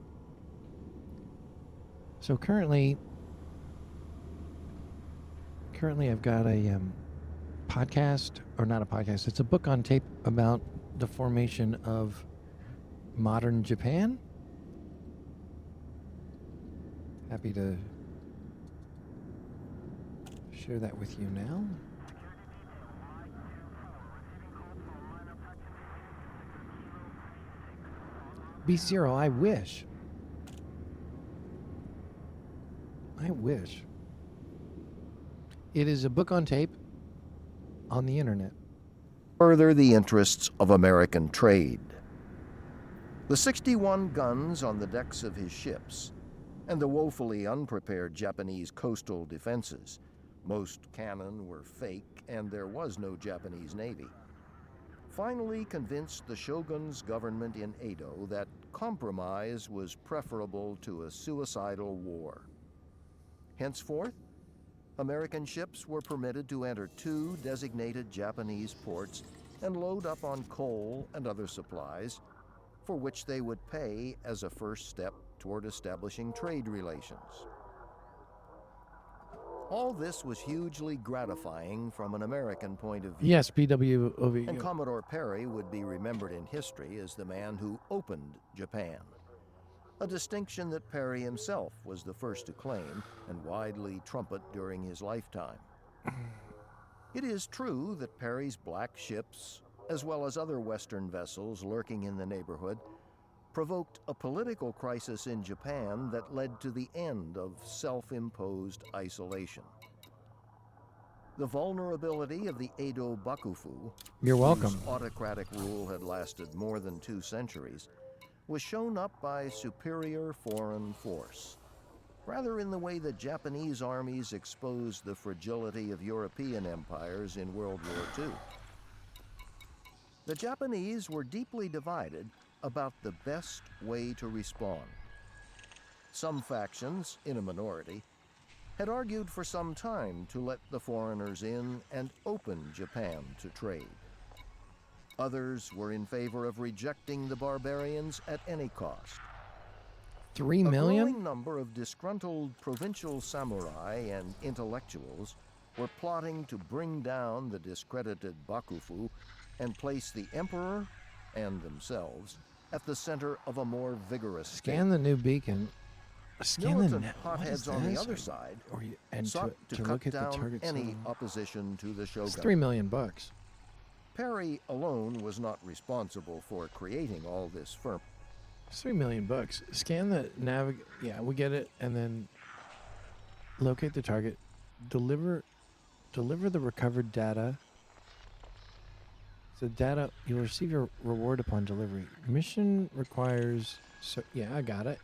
So currently I've got a podcast, or not a podcast, it's a book on tape about the formation of modern Japan. Happy to share that with you now. B0, I wish. It is a book on tape on the internet. Further the interests of American trade. The 61 guns on the decks of his ships, and the woefully unprepared Japanese coastal defenses. Most cannon were fake, and there was no Japanese navy. Finally convinced the shogun's government in Edo that compromise was preferable to a suicidal war. Henceforth, American ships were permitted to enter 2 designated Japanese ports and load up on coal and other supplies, for which they would pay as a first step toward establishing trade relations. All this was hugely gratifying from an American point of view. Yes, PWOV. And Commodore Perry would be remembered in history as the man who opened Japan, a distinction that Perry himself was the first to claim and widely trumpet during his lifetime. It is true that Perry's black ships, as well as other Western vessels lurking in the neighborhood, provoked a political crisis in Japan that led to the end of self-imposed isolation. The vulnerability of the Edo Bakufu, You're welcome. whose autocratic rule had lasted more than 2 centuries, was shown up by superior foreign force, rather in the way that Japanese armies exposed the fragility of European empires in World War II. The Japanese were deeply divided about the best way to respond. Some factions, in a minority, had argued for some time to let the foreigners in and open Japan to trade. Others were in favor of rejecting the barbarians at any cost. 3 A million? growing number of disgruntled provincial samurai and intellectuals were plotting to bring down the discredited Bakufu and place the emperor and themselves at the center of a more vigorous Scan the new beacon. Scan the Militant net. What is hotheads on the this? other side And sought to look cut at the down target any zone. opposition to the It's shogun. $3 million. Perry alone was not responsible for creating all this firm. It's $3 million. Scan the Yeah, we get it. And then locate the target. Deliver the recovered data. So data, you'll receive your reward upon delivery. Mission requires. So yeah, I got it.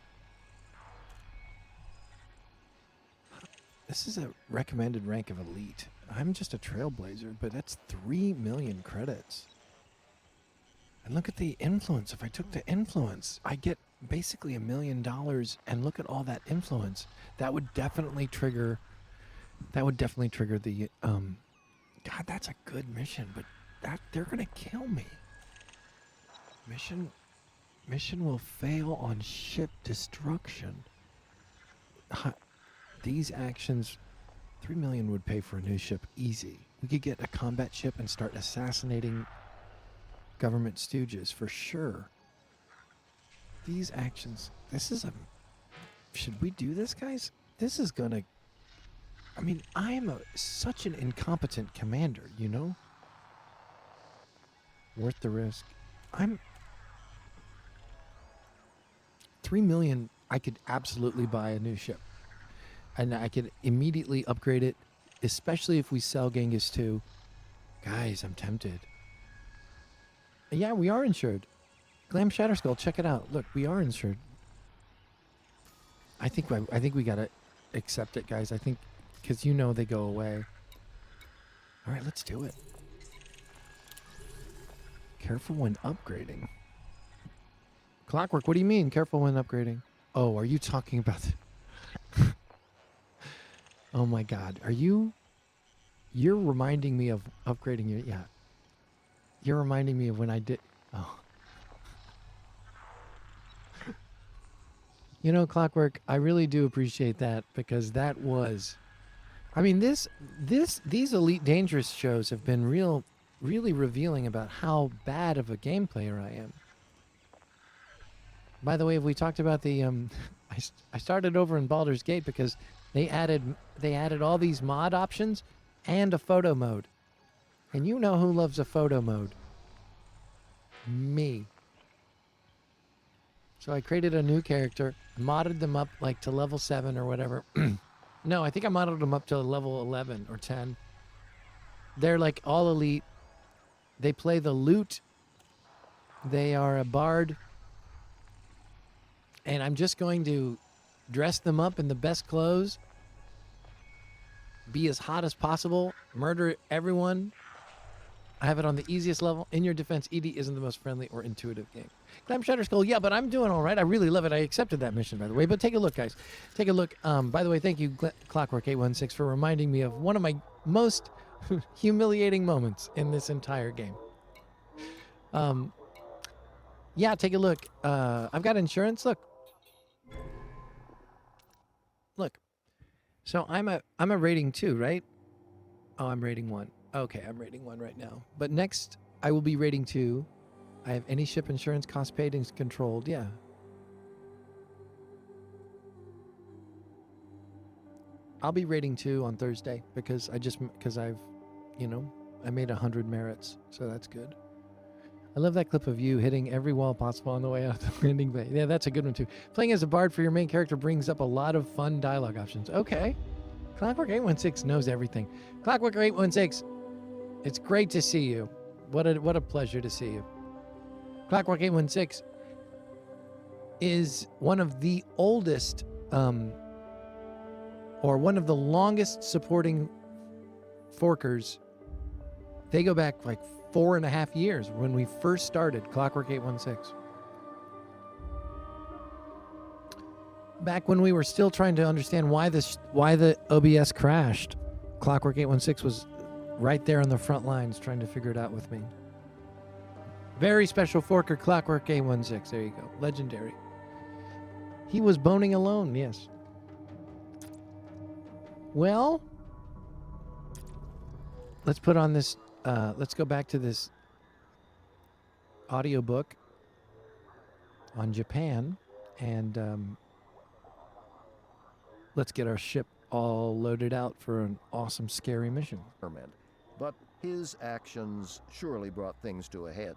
This is a recommended rank of elite. I'm just a trailblazer, but that's 3 million credits. And look at the influence. If I took the influence, I get basically $1 million. And look at all that influence. That would definitely trigger. The. God, that's a good mission, but they're gonna kill me. Mission will fail on ship destruction. These actions, 3 million would pay for a new ship easy. We could get a combat ship and start assassinating government stooges for sure. These actions, should we do this, guys? This is gonna, I am such an incompetent commander, you know? Worth the risk. 3 million, I could absolutely buy a new ship. And I could immediately upgrade it, especially if we sell Genghis 2. Guys, I'm tempted. Yeah, we are insured. Glam Shatterskull, check it out. Look, we are insured. I think we gotta accept it, guys. I think, because they go away. All right, let's do it. Careful when upgrading. Clockwork, what do you mean? Careful when upgrading. Oh, are you talking about... Oh my God. You're reminding me of upgrading your... Yeah. You're reminding me of when I did... Oh. Clockwork, I really do appreciate that, because that was... these Elite Dangerous shows have been really revealing about how bad of a game player I am. By the way, we talked about the... I started over in Baldur's Gate because they added all these mod options and a photo mode. And you know who loves a photo mode? Me. So I created a new character, modded them up like to level 7 or whatever. No, I think I modded them up to level 11 or 10. They're like all elite. They play the lute. They are a bard. And I'm just going to dress them up in the best clothes, be as hot as possible, murder everyone, I have it on the easiest level. In your defense, ED isn't the most friendly or intuitive game. Clam Shutter Skull, yeah, but I'm doing all right. I really love it. I accepted that mission, by the way. But take a look, guys. Take a look. By the way, thank you, Clockwork 816, for reminding me of one of my most humiliating moments in this entire game. Yeah, take a look. I've got insurance. Look. So I'm a rating 2, right? Oh, I'm rating 1. Okay, I'm rating 1 right now. But next, I will be rating 2. I have any ship insurance, cost paid and controlled. Yeah. I'll be rating 2 on Thursday because I've, I made 100 merits, so that's good. I love that clip of you hitting every wall possible on the way out the landing bay. Yeah, that's a good one too. Playing as a bard for your main character brings up a lot of fun dialogue options. Okay. Clockwork 816 knows everything. Clockwork 816, it's great to see you. What a pleasure to see you. Clockwork 816 is one of the oldest, or one of the longest supporting forkers. They go back like 4.5 years when we first started Clockwork 816. Back when we were still trying to understand why the OBS crashed, Clockwork 816 was right there on the front lines trying to figure it out with me. Very special forker, Clockwork 816. There you go. Legendary. He was boning alone, yes. Well, let's put on this, let's go back to this audiobook on Japan, and let's get our ship all loaded out for an awesome, scary mission. But his actions surely brought things to a head.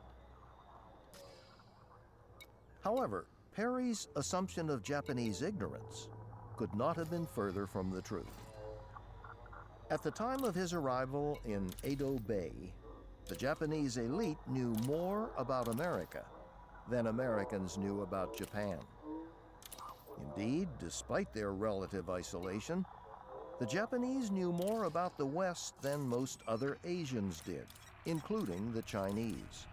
However, Perry's assumption of Japanese ignorance could not have been further from the truth. At the time of his arrival in Edo Bay, the Japanese elite knew more about America than Americans knew about Japan. Indeed, despite their relative isolation, the Japanese knew more about the West than most other Asians did, including the Chinese.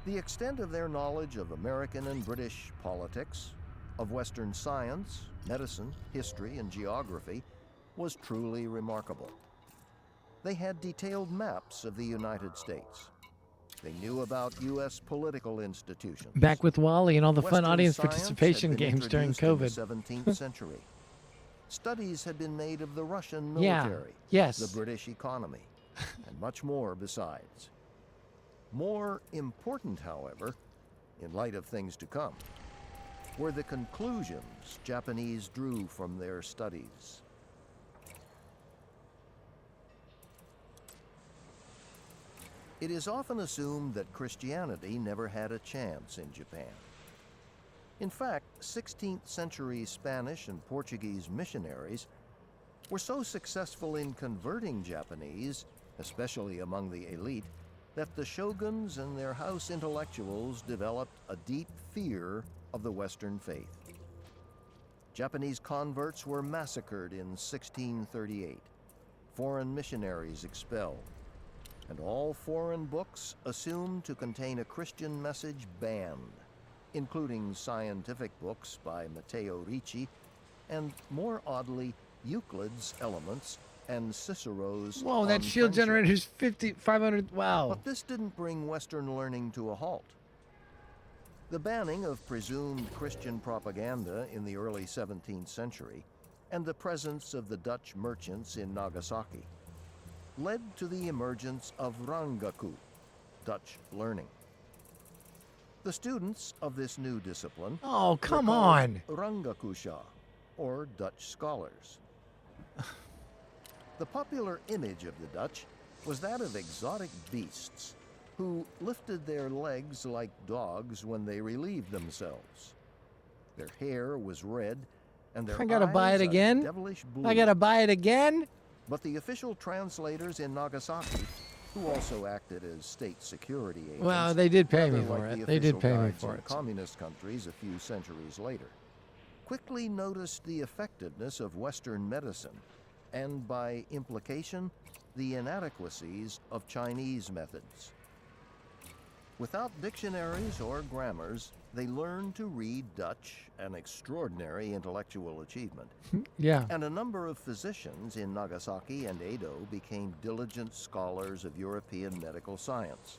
The extent of their knowledge of American and British politics, of Western science, medicine, history, and geography was truly remarkable. They had detailed maps of the United States. They knew about U.S. political institutions. Back with Wally and all the Western fun audience science participation had been games during introduced COVID. in the 17th century. Studies had been made of the Russian military, yes. the British economy, and much more besides. More important, however, in light of things to come, were the conclusions Japanese drew from their studies. It is often assumed that Christianity never had a chance in Japan. In fact, 16th century Spanish and Portuguese missionaries were so successful in converting Japanese, especially among the elite, that the shoguns and their house intellectuals developed a deep fear of the Western faith. Japanese converts were massacred in 1638, foreign missionaries expelled, and all foreign books assumed to contain a Christian message banned, including scientific books by Matteo Ricci, and more oddly, Euclid's Elements and Cicero's Whoa, that On shield Friendship. generator is 500. Wow. But this didn't bring Western learning to a halt. The banning of presumed Christian propaganda in the early 17th century and the presence of the Dutch merchants in Nagasaki led to the emergence of Rangaku, Dutch learning. The students of this new discipline Oh, come were on. called Rangakusha, or Dutch scholars. The popular image of the Dutch was that of exotic beasts who lifted their legs like dogs when they relieved themselves. Their hair was red, and their I gotta buy eyes it a again? devilish blue. I gotta buy it again? But the official translators in Nagasaki, who also acted as state security agents, Well, they did pay me rather for like it. the They did official pay me guides for in it. communist countries a few centuries later, quickly noticed the effectiveness of Western medicine, and by implication, the inadequacies of Chinese methods. Without dictionaries or grammars, they learned to read Dutch, an extraordinary intellectual achievement. Yeah. And a number of physicians in Nagasaki and Edo became diligent scholars of European medical science.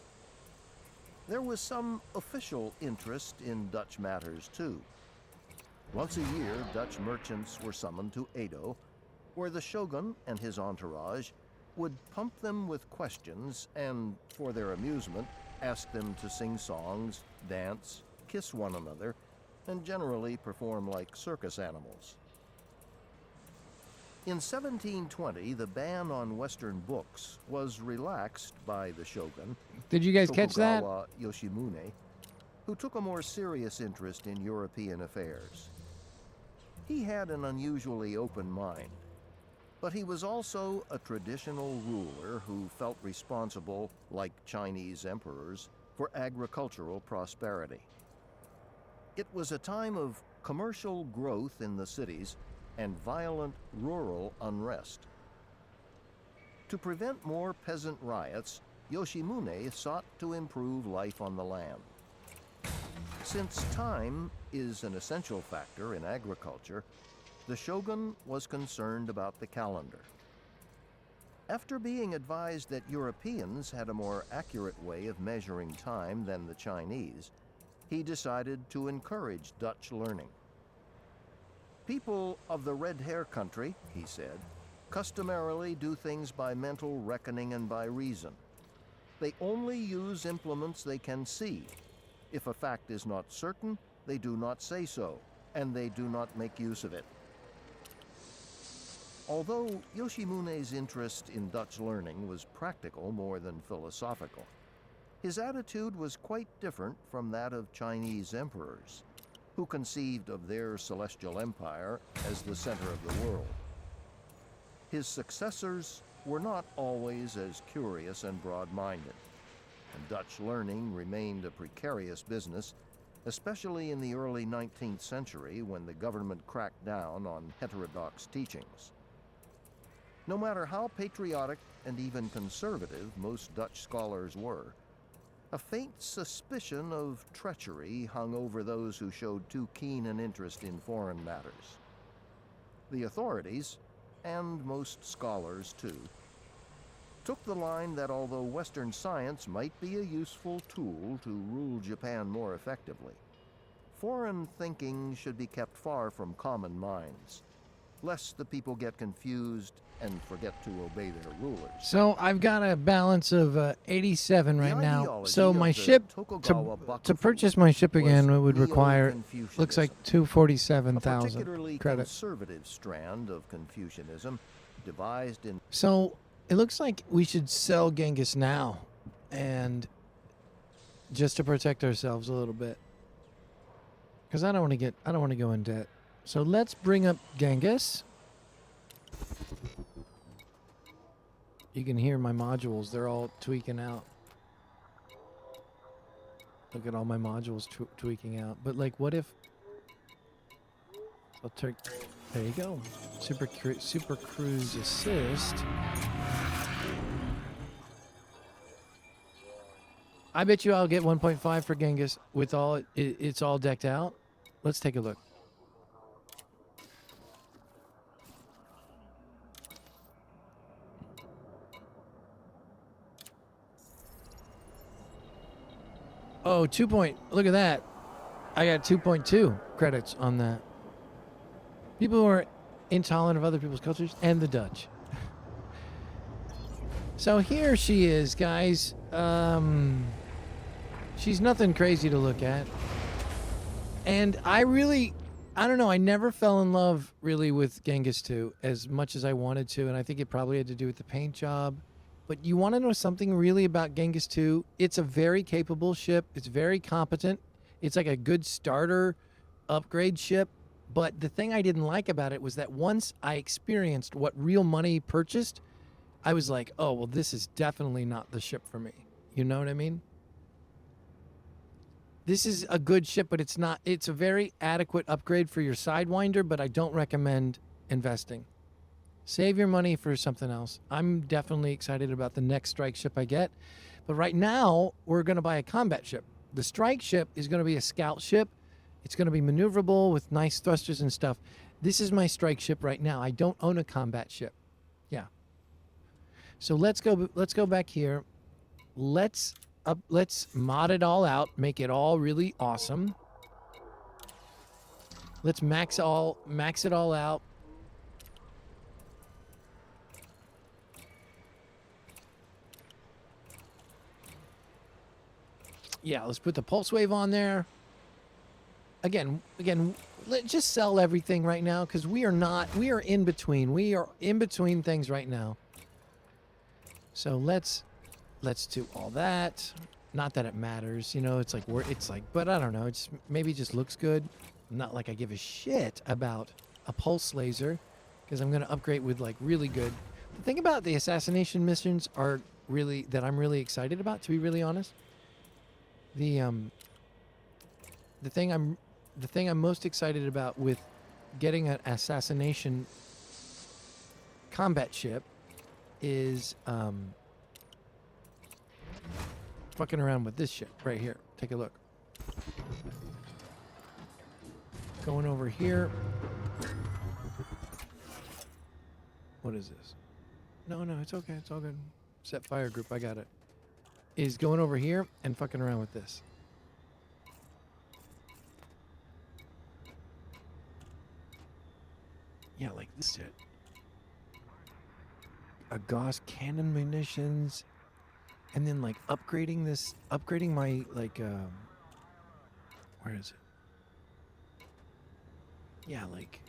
There was some official interest in Dutch matters, too. Once a year, Dutch merchants were summoned to Edo, where the shogun and his entourage would pump them with questions and, for their amusement, ask them to sing songs, dance, kiss one another, and generally perform like circus animals. In 1720, the ban on Western books was relaxed by the shogun. Did you guys catch that? Tokugawa Yoshimune, who took a more serious interest in European affairs. He had an unusually open mind, but he was also a traditional ruler who felt responsible, like Chinese emperors, for agricultural prosperity. It was a time of commercial growth in the cities and violent rural unrest. To prevent more peasant riots, Yoshimune sought to improve life on the land. Since time is an essential factor in agriculture, the shogun was concerned about the calendar. After being advised that Europeans had a more accurate way of measuring time than the Chinese, he decided to encourage Dutch learning. People of the red hair country, he said, customarily do things by mental reckoning and by reason. They only use implements they can see. If a fact is not certain, they do not say so, and they do not make use of it. Although Yoshimune's interest in Dutch learning was practical more than philosophical, his attitude was quite different from that of Chinese emperors, who conceived of their celestial empire as the center of the world. His successors were not always as curious and broad-minded, and Dutch learning remained a precarious business, especially in the early 19th century when the government cracked down on heterodox teachings. No matter how patriotic and even conservative most Dutch scholars were, a faint suspicion of treachery hung over those who showed too keen an interest in foreign matters. The authorities, and most scholars too, took the line that although Western science might be a useful tool to rule Japan more effectively, foreign thinking should be kept far from common minds, lest the people get confused and forget to obey their rulers. So I've got a balance of 87 right now. ideology So of my the ship, Tokugawa to Bakufu purchase my ship again, it would require, Neo-Confucianism, looks like a 247,000 particularly credits. conservative strand of Confucianism devised in So it looks like we should sell Genghis now, and just to protect ourselves a little bit, because I don't want to go in debt. So let's bring up Genghis. You can hear my modules; they're all tweaking out. Look at all my modules tweaking out. But like, what if? There you go. Super Cruise Assist. I bet you I'll get 1.5 for Genghis with all it's all decked out. Let's take a look. Oh, look at that. I got 2.2 credits on that. People who are intolerant of other people's cultures and the Dutch. So here she is, guys. She's nothing crazy to look at. And I don't know, I never fell in love really with Genghis 2 as much as I wanted to, and I think it probably had to do with the paint job. But you want to know something really about Genghis 2? It's a very capable ship. It's very competent. It's like a good starter upgrade ship. But the thing I didn't like about it was that once I experienced what real money purchased, I was like, oh, well, this is definitely not the ship for me. You know what I mean? This is a good ship, but it's not. It's a very adequate upgrade for your Sidewinder, but I don't recommend investing. Save your money for something else. I'm definitely excited about the next strike ship I get. But right now, we're going to buy a combat ship. The strike ship is going to be a scout ship. It's going to be maneuverable with nice thrusters and stuff. This is my strike ship right now. I don't own a combat ship. Yeah. So let's go back here. Let's mod it all out, make it all really awesome. Let's max it all out. Yeah, let's put the pulse wave on there. Again, let's just sell everything right now because we are in between. We are in between things right now. So let's do all that. Not that it matters, you know, it's like, but I don't know. It's maybe it just looks good. Not like I give a shit about a pulse laser because I'm going to upgrade with like really good. The thing about the assassination missions are really, that I'm really excited about, to be really honest. The thing I'm most excited about with getting an assassination combat ship is fucking around with this shit right here. Take a look. Going over here. What is this? No, it's okay. It's all good. Set fire group. I got it. Is going over here and fucking around with this. Yeah, like this shit. A Gauss cannon munitions. And then like upgrading my like, where is it? Yeah, like,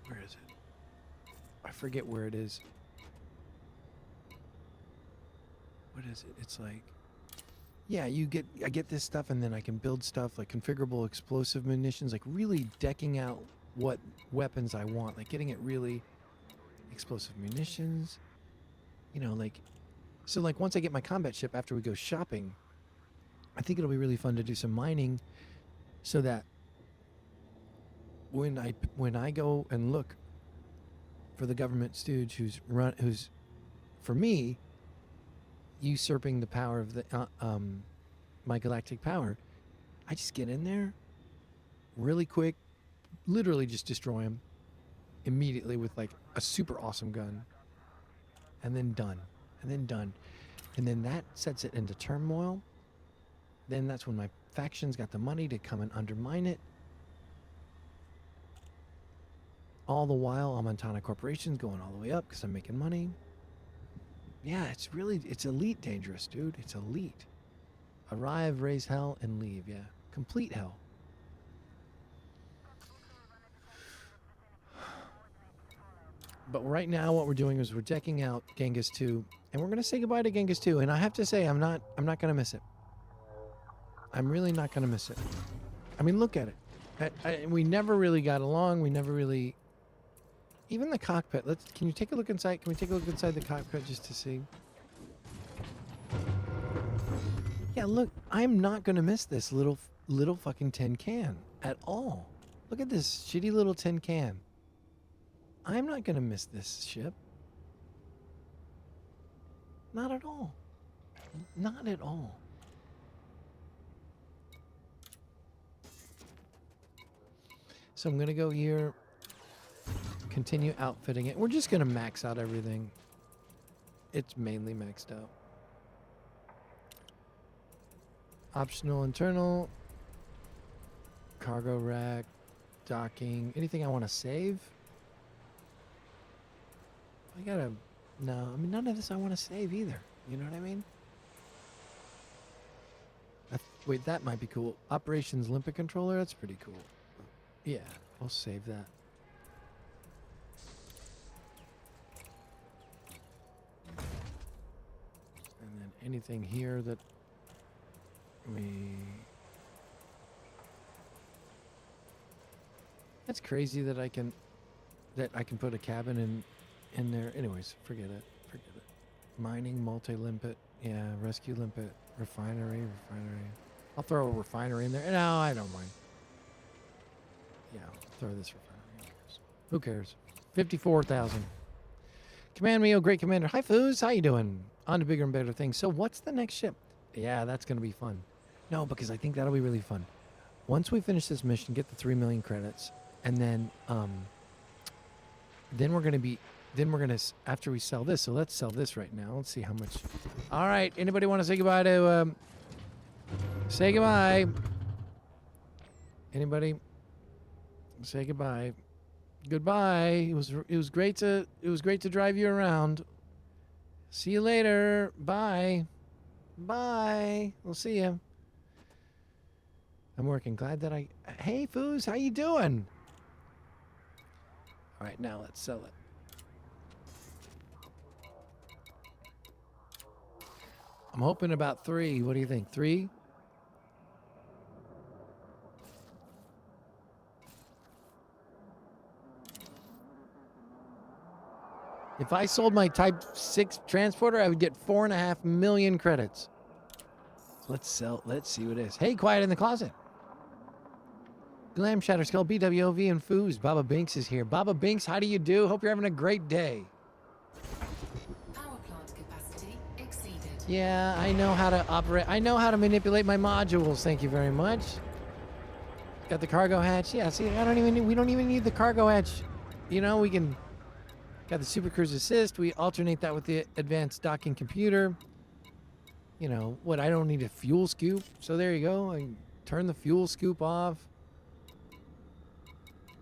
where is it? I forget where it is. What is it? It's like, yeah, I get this stuff and then I can build stuff like configurable explosive munitions, like really decking out what weapons I want, like getting it really explosive munitions, you know, like, so like once I get my combat ship after we go shopping, I think it'll be really fun to do some mining so that when I go and look for the government stooge who's for me usurping the power of the my galactic power, I just get in there really quick, literally just destroy him immediately with like a super awesome gun, and then done. And then that sets it into turmoil. Then that's when my faction's got the money to come and undermine it. All the while, Montana Corporation's going all the way up because I'm making money. Yeah, it's elite dangerous, dude. It's elite. Arrive, raise hell, and leave, yeah. Complete hell. But right now, what we're doing is we're decking out Genghis 2, and we're going to say goodbye to Genghis 2. And I have to say, I'm not going to miss it. I'm really not going to miss it. I mean, look at it. We never really got along. We never really... Even the cockpit. Can you take a look inside? Can we take a look inside the cockpit just to see? Yeah, look. I'm not going to miss this little fucking tin can at all. Look at this shitty little tin can. I'm not going to miss this ship. Not at all. Not at all. So I'm going to go here, continue outfitting it. We're just going to max out everything. It's mainly maxed out. Optional internal, cargo rack, docking, anything I want to save. No, I mean, none of this I want to save either. You know what I mean? Wait, that might be cool. Operations limpet controller, that's pretty cool. Yeah, I'll save that. And then anything here that that's crazy that I can put a cabin in there. Anyways, forget it. Mining, multi-limpet, yeah, rescue limpet, refinery. I'll throw a refinery in there. No, I don't mind. Yeah, I'll throw this refinery. Who cares? 54,000. Command me, oh great commander. Hi, Foos. How you doing? On to bigger and better things. So what's the next ship? Yeah, that's going to be fun. No, because I think that'll be really fun. Once we finish this mission, get the 3 million credits, and then we're going to be, after we sell this, so let's sell this right now. Let's see how much. All right, anybody want to say goodbye to, say goodbye. Anybody? Say goodbye. Goodbye. It was great to drive you around. See you later. Bye. Bye. We'll see you. I'm working. Glad that Hey, Foos, how you doing? All right, now let's sell it. I'm hoping about 3. What do you think? 3? If I sold my Type 6 transporter, I would get 4.5 million credits. So let's see what it is. Hey, quiet in the closet. Glam Shatter Skull, BWOV, and Foos. Baba Binks is here. Baba Binks, how do you do? Hope you're having a great day. Power plant capacity exceeded. Yeah, I know how to operate. I know how to manipulate my modules. Thank you very much. Got the cargo hatch. Yeah, see, we don't even need the cargo hatch. You know, we can. Got the Super Cruise Assist. We alternate that with the advanced docking computer. You know, I don't need a fuel scoop. So there you go. I turn the fuel scoop off.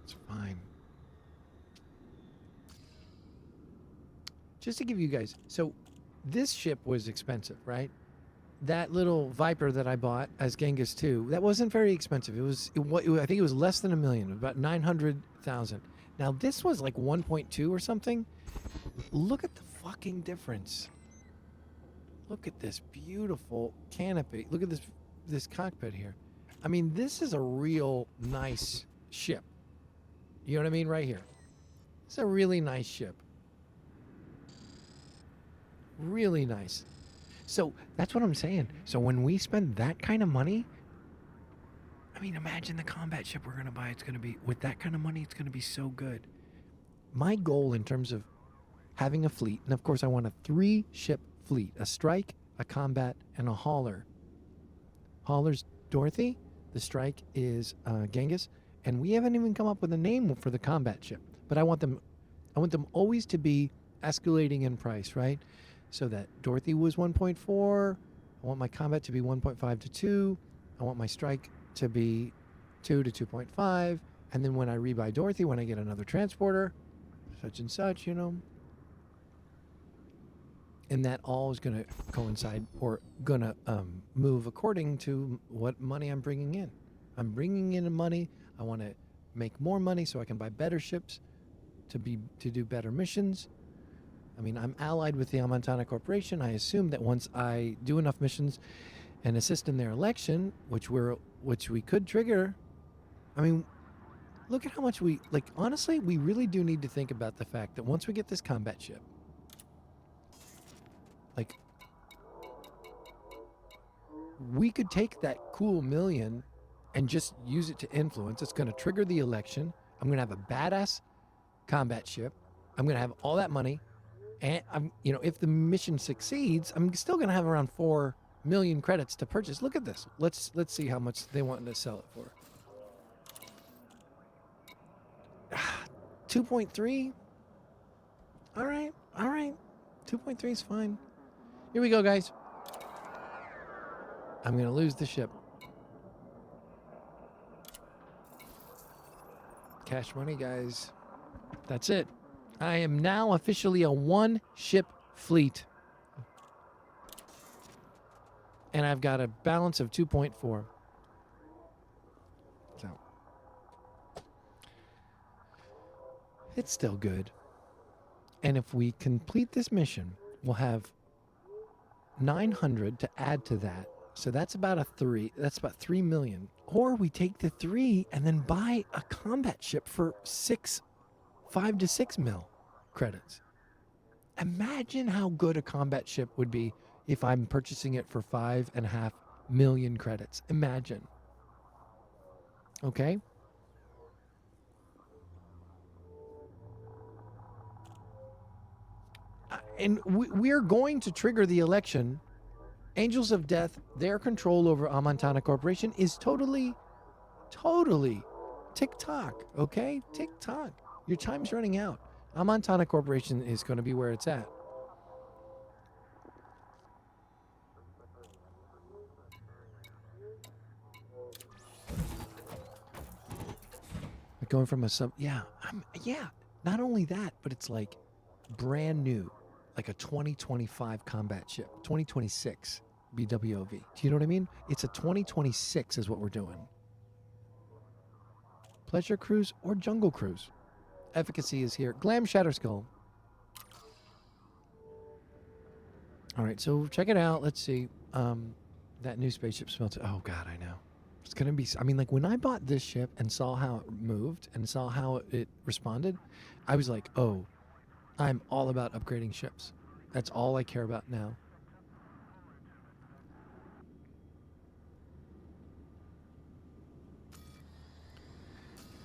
It's fine. Just to give you guys, so this ship was expensive, right? That little Viper that I bought as Genghis 2, that wasn't very expensive. I think it was less than $1 million, about 900,000. Now this was like 1.2 or something. Look at the fucking difference. Look at this beautiful canopy. Look at this cockpit here. I mean, this is a real nice ship. You know what I mean? Right here. It's a really nice ship. Really nice. So that's what I'm saying. So when we spend that kind of money, I mean, imagine the combat ship we're going to buy. It's going to be, with that kind of money, it's going to be so good. My goal in terms of having a fleet, and of course I want a 3-ship fleet, a strike, a combat, and a hauler. Hauler's Dorothy, the strike is Genghis, and we haven't even come up with a name for the combat ship. But I want them always to be escalating in price, right? So that Dorothy was 1.4. I want my combat to be 1.5 to 2. I want my strike to be 2 to 2.5. And then when I rebuy Dorothy, when I get another transporter, such and such, you know. And that all is going to coincide or going to move according to what money I'm bringing in. I'm bringing in money. I want to make more money so I can buy better ships to do better missions. I mean, I'm allied with the Amontana Corporation. I assume that once I do enough missions and assist in their election, which we could trigger. I mean, look at how much honestly, we really do need to think about the fact that once we get this combat ship, we could take that cool million and just use it to influence. It's going to trigger the election. I'm going to have a badass combat ship. I'm going to have all that money. And if the mission succeeds, I'm still going to have around 4 million credits to purchase. Look at this. Let's see how much they want to sell it for. 2.3. All right. 2.3 is fine. Here we go, guys. I'm going to lose the ship. Cash money, guys. That's it. I am now officially a 1-ship fleet. And I've got a balance of 2.4. So it's still good. And if we complete this mission, we'll have 900 to add to that. So that's about 3 million. Or we take the 3 and then buy a combat ship for 5 to 6 mil credits. Imagine how good a combat ship would be if I'm purchasing it for 5.5 million credits. Imagine. Okay? And we're going to trigger the election. Angels of Death, their control over Amontana Corporation is totally tick-tock, okay? Tick-tock. Your time's running out. Amontana Corporation is going to be where it's at. Like going from a sub, yeah, not only that, but it's like brand new, like a 2025 combat ship, 2026 BWOV. Do you know what I mean? It's a 2026 is what we're doing. Pleasure cruise or jungle cruise. Efficacy is here. Glam Shatterskull. All right, so check it out. Let's see. That new spaceship smells. Oh God, I know. It's gonna be. I mean, like when I bought this ship and saw how it moved and saw how it responded, I was like, oh, I'm all about upgrading ships. That's all I care about now.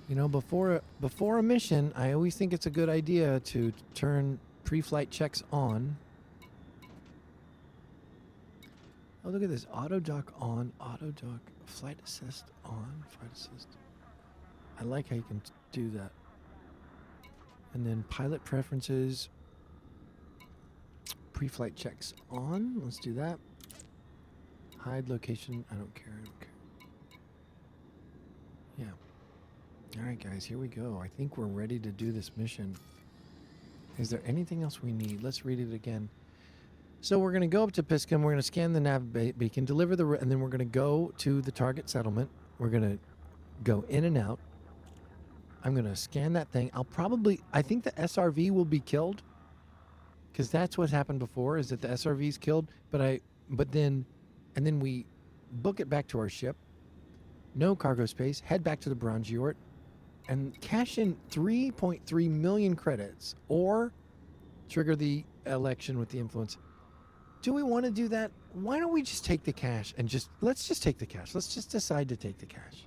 You know, before a mission, I always think it's a good idea to turn pre-flight checks on. Oh, look at this. Auto dock on, auto dock, flight assist on, flight assist. I like how you can do that. And then pilot preferences, pre-flight checks on. Let's do that. Hide location. I don't care. Yeah. All right, guys, here we go. I think we're ready to do this mission. Is there anything else we need? Let's read it again. So we're going to go up to Piscum. We're going to scan the nav beacon, deliver and then we're going to go to the target settlement. We're going to go in and out. I'm going to scan that thing. I think the SRV will be killed because that's what happened before is that the SRV's killed. And then we book it back to our ship. No cargo space. Head back to the Bronze Yort and cash in 3.3 million credits or trigger the election with the influence. Do we want to do that? Why don't we just take the cash and let's just take the cash. Let's just decide to take the cash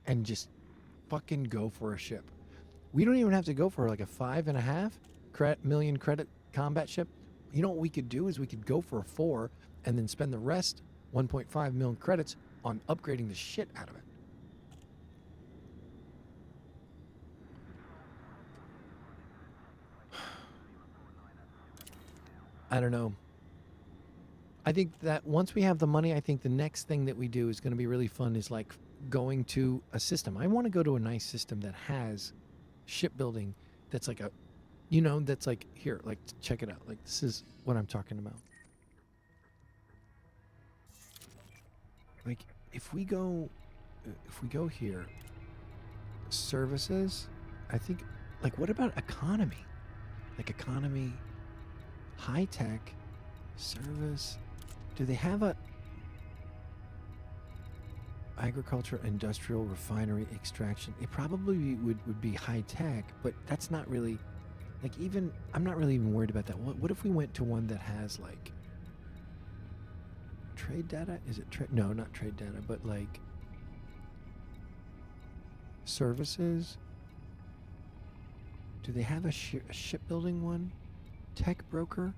and just fucking go for a ship. We don't even have to go for like a 5.5 million credit combat ship. You know what we could do is we could go for a 4 and then spend the rest 1.5 million credits on upgrading the shit out of it. I don't know. I think that once we have the money, I think the next thing that we do is going to be really fun is like going to a system. I want to go to a nice system that has shipbuilding that's like that's like, here, like, check it out. Like, this is what I'm talking about. Like, if we go here, services, I think, like, what about economy? Like economy, high tech, service. Do they have a agriculture, industrial, refinery, extraction? It probably would be high tech, but that's not really, like, even, I'm not really even worried about that. What if we went to one that has like trade data? Is it trade? No, not trade data, but like services. Do they have a shipbuilding one? Tech broker?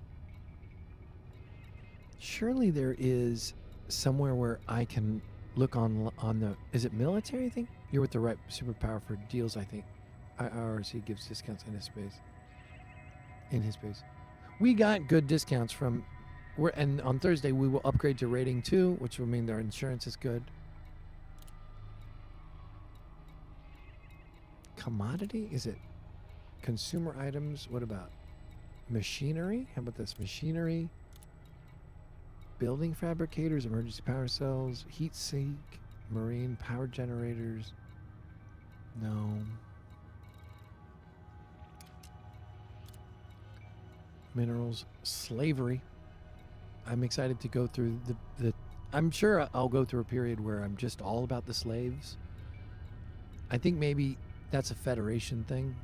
Surely there is somewhere where I can look on the, is it military thing? You're with the right superpower for deals, I think. IRC gives discounts in his space. We got good discounts from, and on Thursday we will upgrade to rating 2, which will mean their insurance is good. Commodity? Is it consumer items? What about machinery? How about this? Machinery, building fabricators, emergency power cells, heat sink, marine power generators. No. Minerals, slavery. I'm excited to go through the I'm sure I'll go through a period where I'm just all about the slaves. I think maybe that's a Federation thing.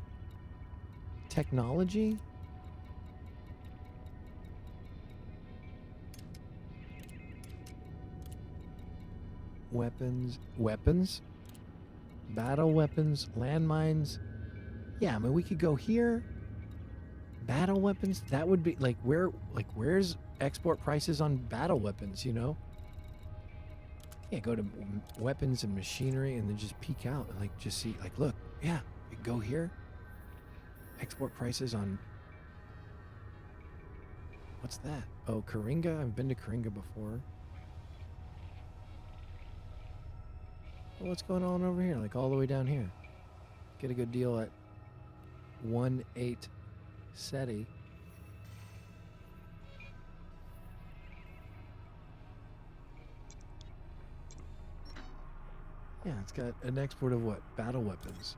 Technology. Weapons, battle weapons, landmines. Yeah, I mean, we could go here, Battle weapons? That would be like where's export prices on battle weapons, you know? Yeah, go to weapons and machinery and then just peek out and like just see like look, yeah, you go here. Export prices on what's that? Oh, Karinga. I've been to Karinga before. Well, what's going on over here? Like all the way down here. Get a good deal at 1.8 SETI. Yeah, it's got an export of what? Battle weapons.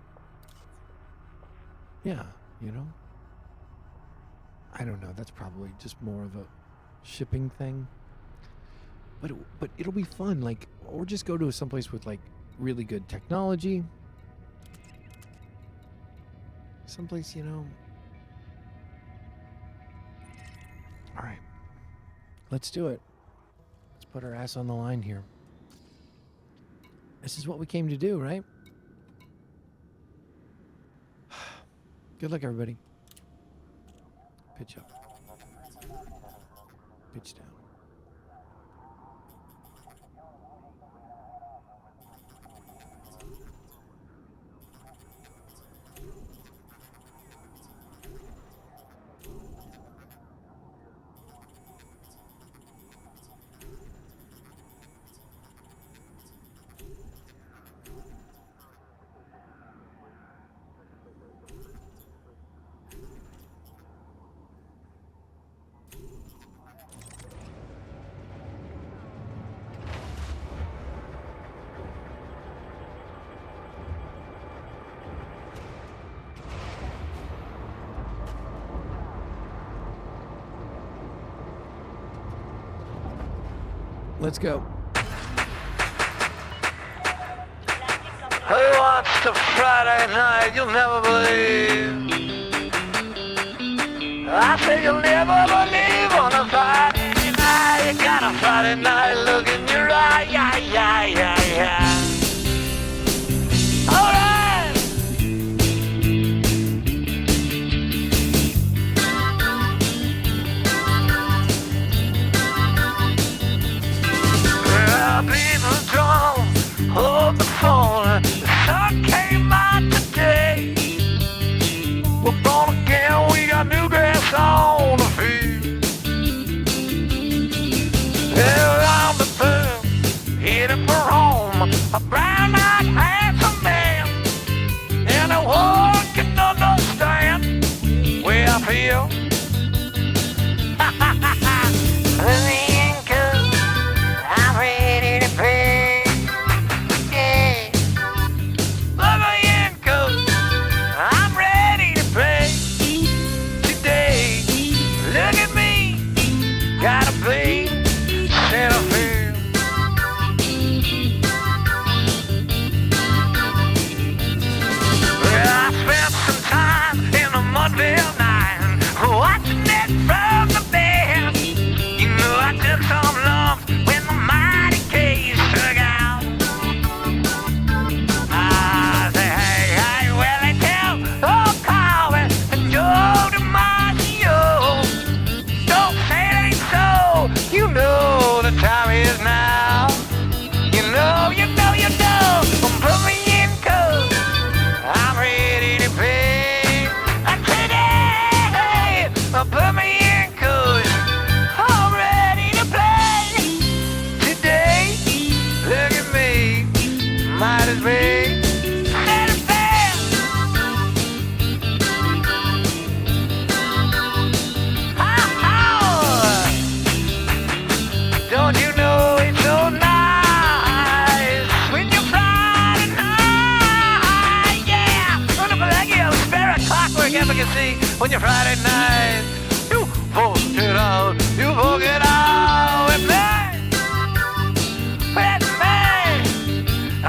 Yeah, you know? I don't know. That's probably just more of a shipping thing. But it'll be fun. Like, or just go to someplace with like really good technology. Someplace, you know. All right. Let's do it. Let's put our ass on the line here. This is what we came to do, right? Good luck, everybody. Pitch up. Pitch down. Let's go. Who wants to Friday night? You'll never believe. I say you'll never believe on a Friday night. You got a Friday night look in your eye. Yeah, yeah, yeah, yeah. All right. People drawn, hold the phone. The sun came out today. We're born again, we got new grass on the field. Around the bend, headed for home. A brown-eyed handsome man, and no one can understand where I feel. Watching it from the bed. You know I took some lumps when the mighty case struck out. I say, hey, hey, well, they tell old Carly and Joe DiMaggio. Don't say it ain't so. You know the time is now. You know, you know, you know. Put me in code. I'm ready to pay. Put me in, 'cause I'm ready to play today. Look at me, might as well set it back. Don't you know it's so nice when you're Friday night? Yeah, wonderful like you spare a clockwork efficacy when you're Friday night. You forget all with me,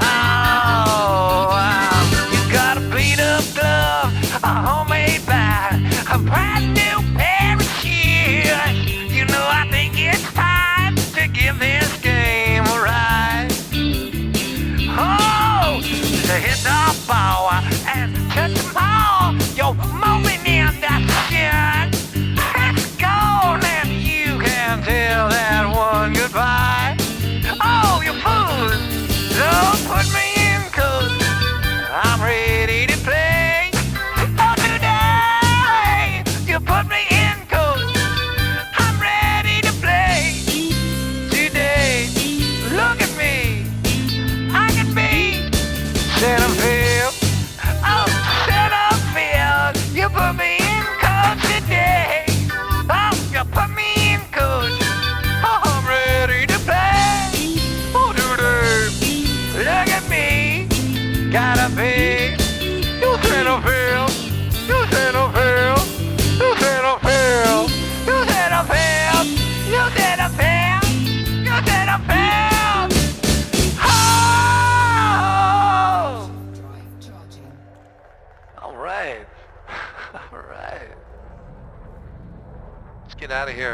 Oh, wow. You got a beat up glove, a homemade bat, a brand new pair of shoes. You know I think it's time to give this game a ride. Oh, to hit the ball and touch them all. You're moving in that shit.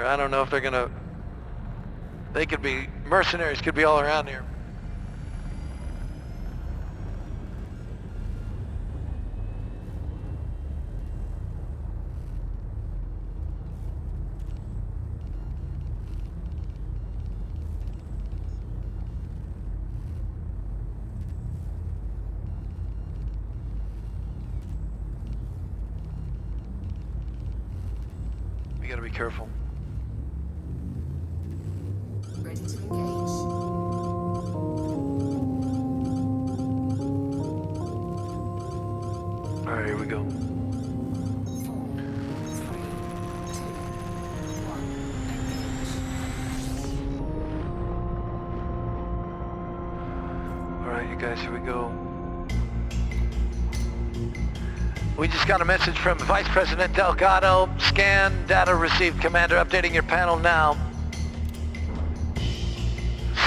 here. I don't know if they're gonna... They could be... Mercenaries could be all around here. We gotta be careful. Ready to engage. Alright, here we go. 4, 3, 2, 1. Alright, you guys, here we go. We just got a message from Vice President Delgado. Scan, data received. Commander, updating your panel now.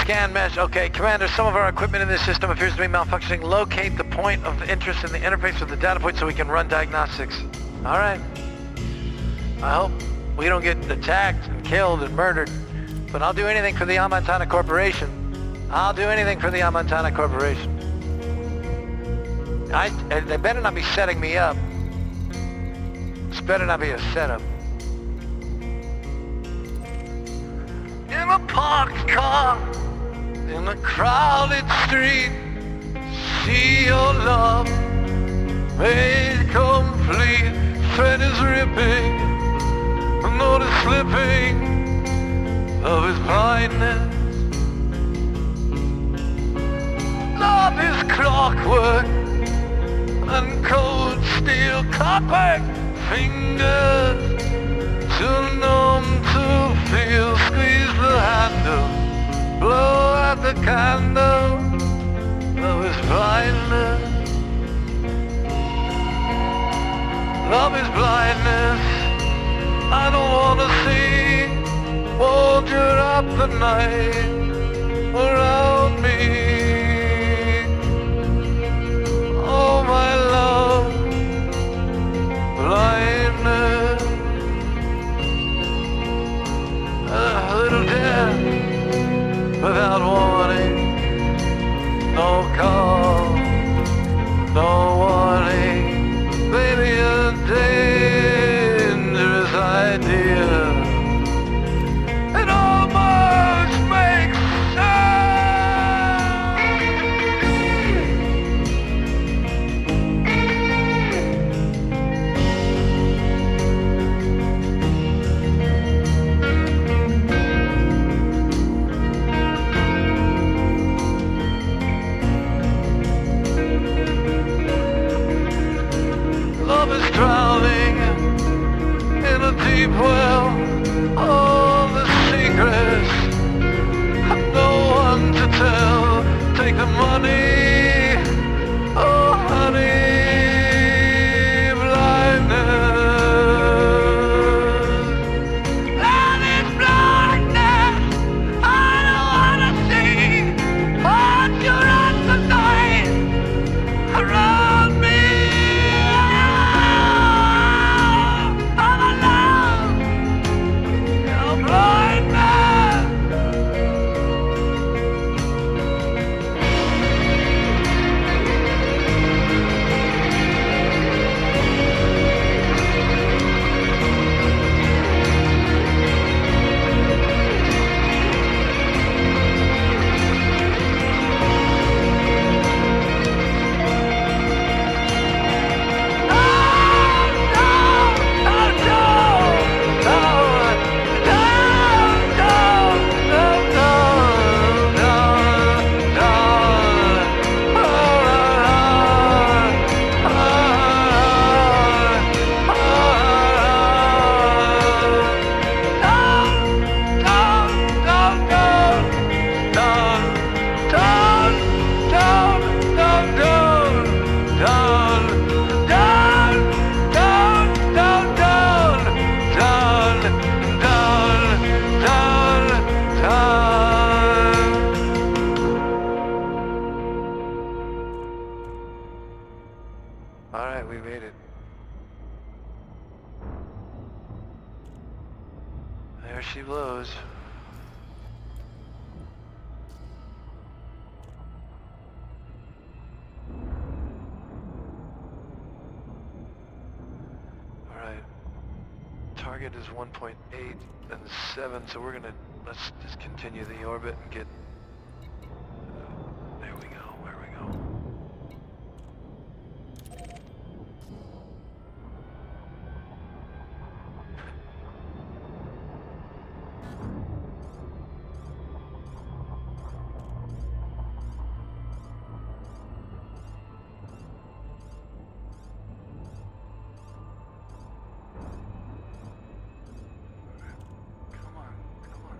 Scan mesh. Okay, Commander, some of our equipment in this system appears to be malfunctioning. Locate the point of interest in the interface with the data point so we can run diagnostics. Alright. I hope we don't get attacked and killed and murdered. But I'll do anything for the Amontana Corporation. I'll do anything for the Amontana Corporation. They better not be setting me up. This better not be a setup. In a parked car, in a crowded street, see your love made complete. Thread is ripping, notice slipping of his blindness. Love is clockwork and cold steel copper fingers, too numb to feel. Squeeze the handle, blow out the candle. Love is blindness. Love is blindness. I don't wanna see. Won't you wrap the night around me? Oh my love, blindness. A little death without warning. No call, no warning. Baby, a dangerous idea. It almost makes sense. she blows. Alright. Target is 1.8 and 7, so let's just continue the orbit and get... There we go, where we go. Come on, come on.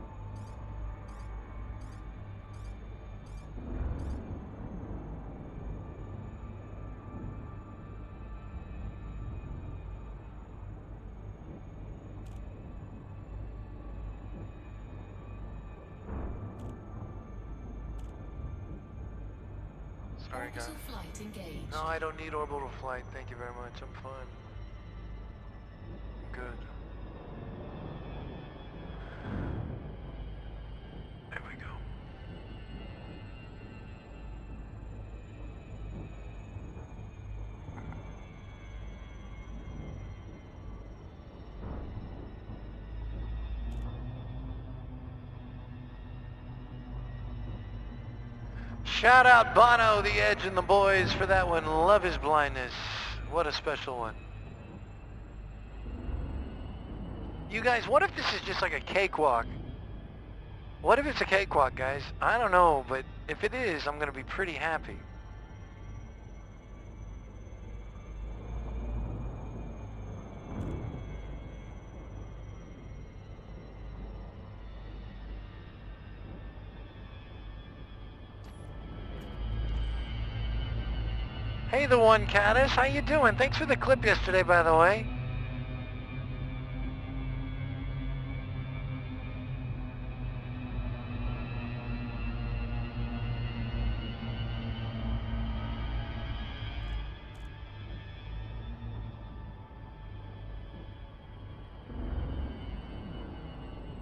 Sorry, guys. Orbital flight engaged. No, I don't need orbital flight. Thank you very much. I'm fine. I'm good. There we go. Shout out Bono, The Edge, and the boys for that one. Love His Blindness. What a special one. You guys, what if this is just like a cakewalk? What if it's a cakewalk, guys? I don't know, but if it is, I'm gonna be pretty happy. Hey, the one Caddis, how you doing? Thanks for the clip yesterday, by the way.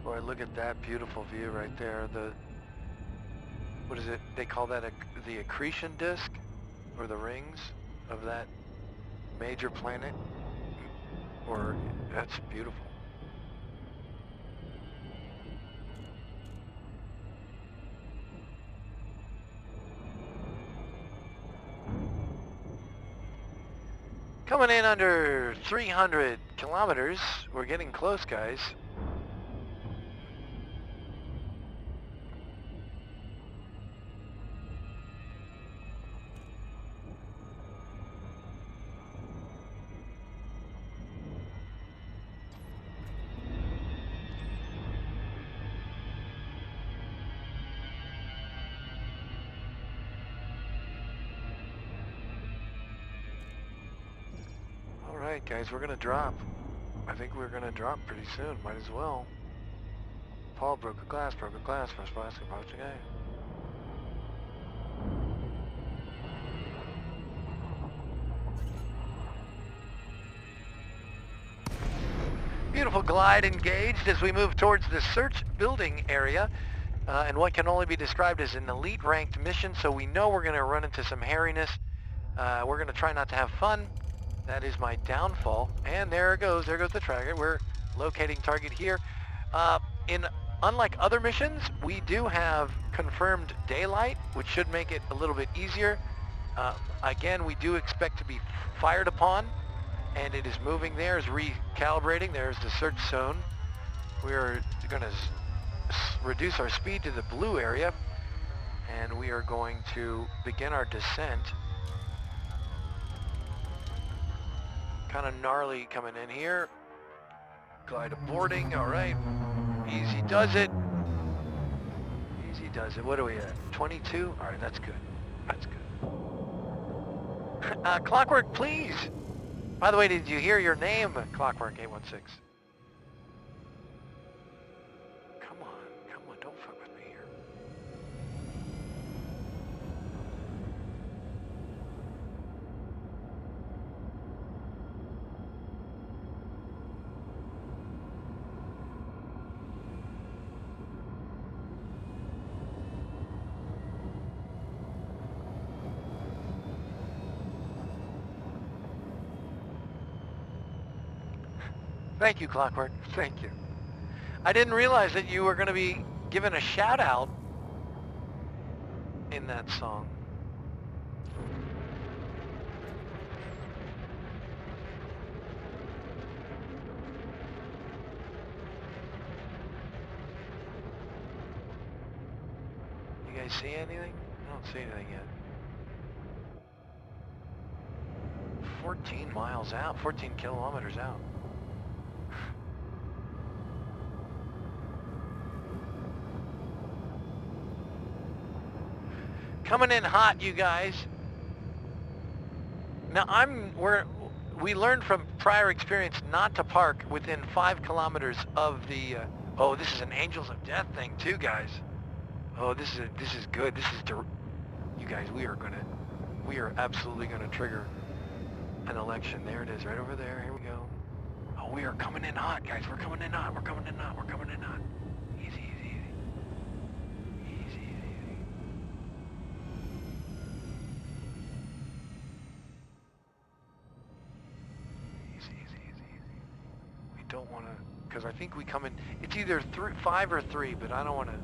Boy, look at that beautiful view right there. What is it? They call that the accretion disk? Or the rings of that major planet? Or, that's beautiful. Coming in under 300 kilometers. We're getting close, guys. Alright guys, we're gonna drop. I think we're gonna drop pretty soon, might as well. Paul broke a glass, first basket, approaching A. Beautiful glide engaged as we move towards the search building area. And what can only be described as an elite ranked mission, so we know we're gonna run into some hairiness. We're gonna try not to have fun. That is my downfall. And there goes the tracker. We're locating target here. Unlike other missions, we do have confirmed daylight, which should make it a little bit easier. Again, we do expect to be fired upon, and it is moving there, is recalibrating. There's the search zone. We're gonna reduce our speed to the blue area, and we are going to begin our descent. Kind of gnarly coming in here. Glide boarding, all right. Easy does it. Easy does it. What are we at? 22? All right, that's good. That's good. Clockwork, please. By the way, did you hear your name, Clockwork 816? Come on, don't fuck with me here. Thank you, Clockwork. Thank you. I didn't realize that you were going to be given a shout out in that song. You guys see anything? I don't see anything yet. 14 miles out, 14 kilometers out. Coming in hot, you guys. Now we learned from prior experience not to park within 5 kilometers of the, oh, this is an Angels of Death thing too, guys. Oh, this is good. You guys, we are absolutely gonna trigger an election. There it is, right over there. Here we go. Oh, we are coming in hot, guys. We're coming in hot. We're coming in hot. We're coming in hot. Easy, easy, easy. Easy, easy, easy. Easy, easy, easy, easy. We don't want to, because I think we come in, it's either 5 or 3, but I don't want to.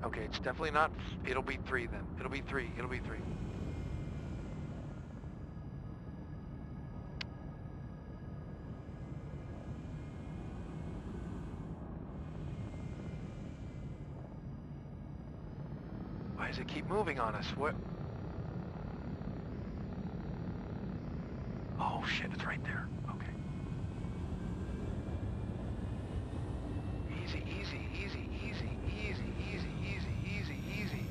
Okay, it's definitely not, it'll be 3 then. It'll be 3, it'll be 3. Why does it keep moving on us? What? Oh shit, it's right there. Okay. Easy, easy, easy, easy, easy, easy, easy, easy, easy.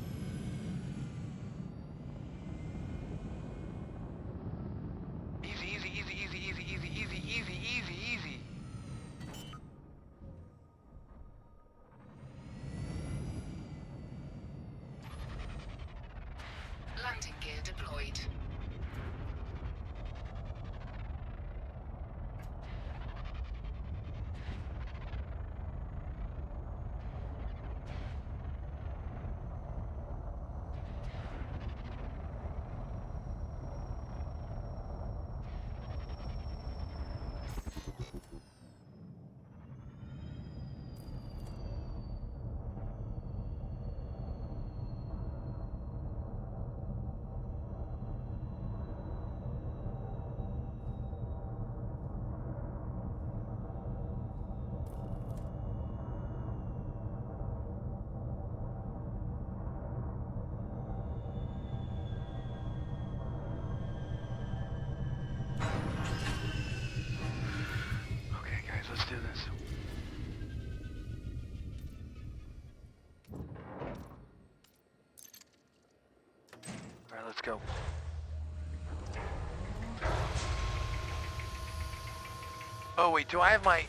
Easy, easy, easy, easy, easy, easy, easy, easy, easy, easy. Landing gear deployed. Okay, guys, let's do this. All right, let's go. Oh wait, do I have my?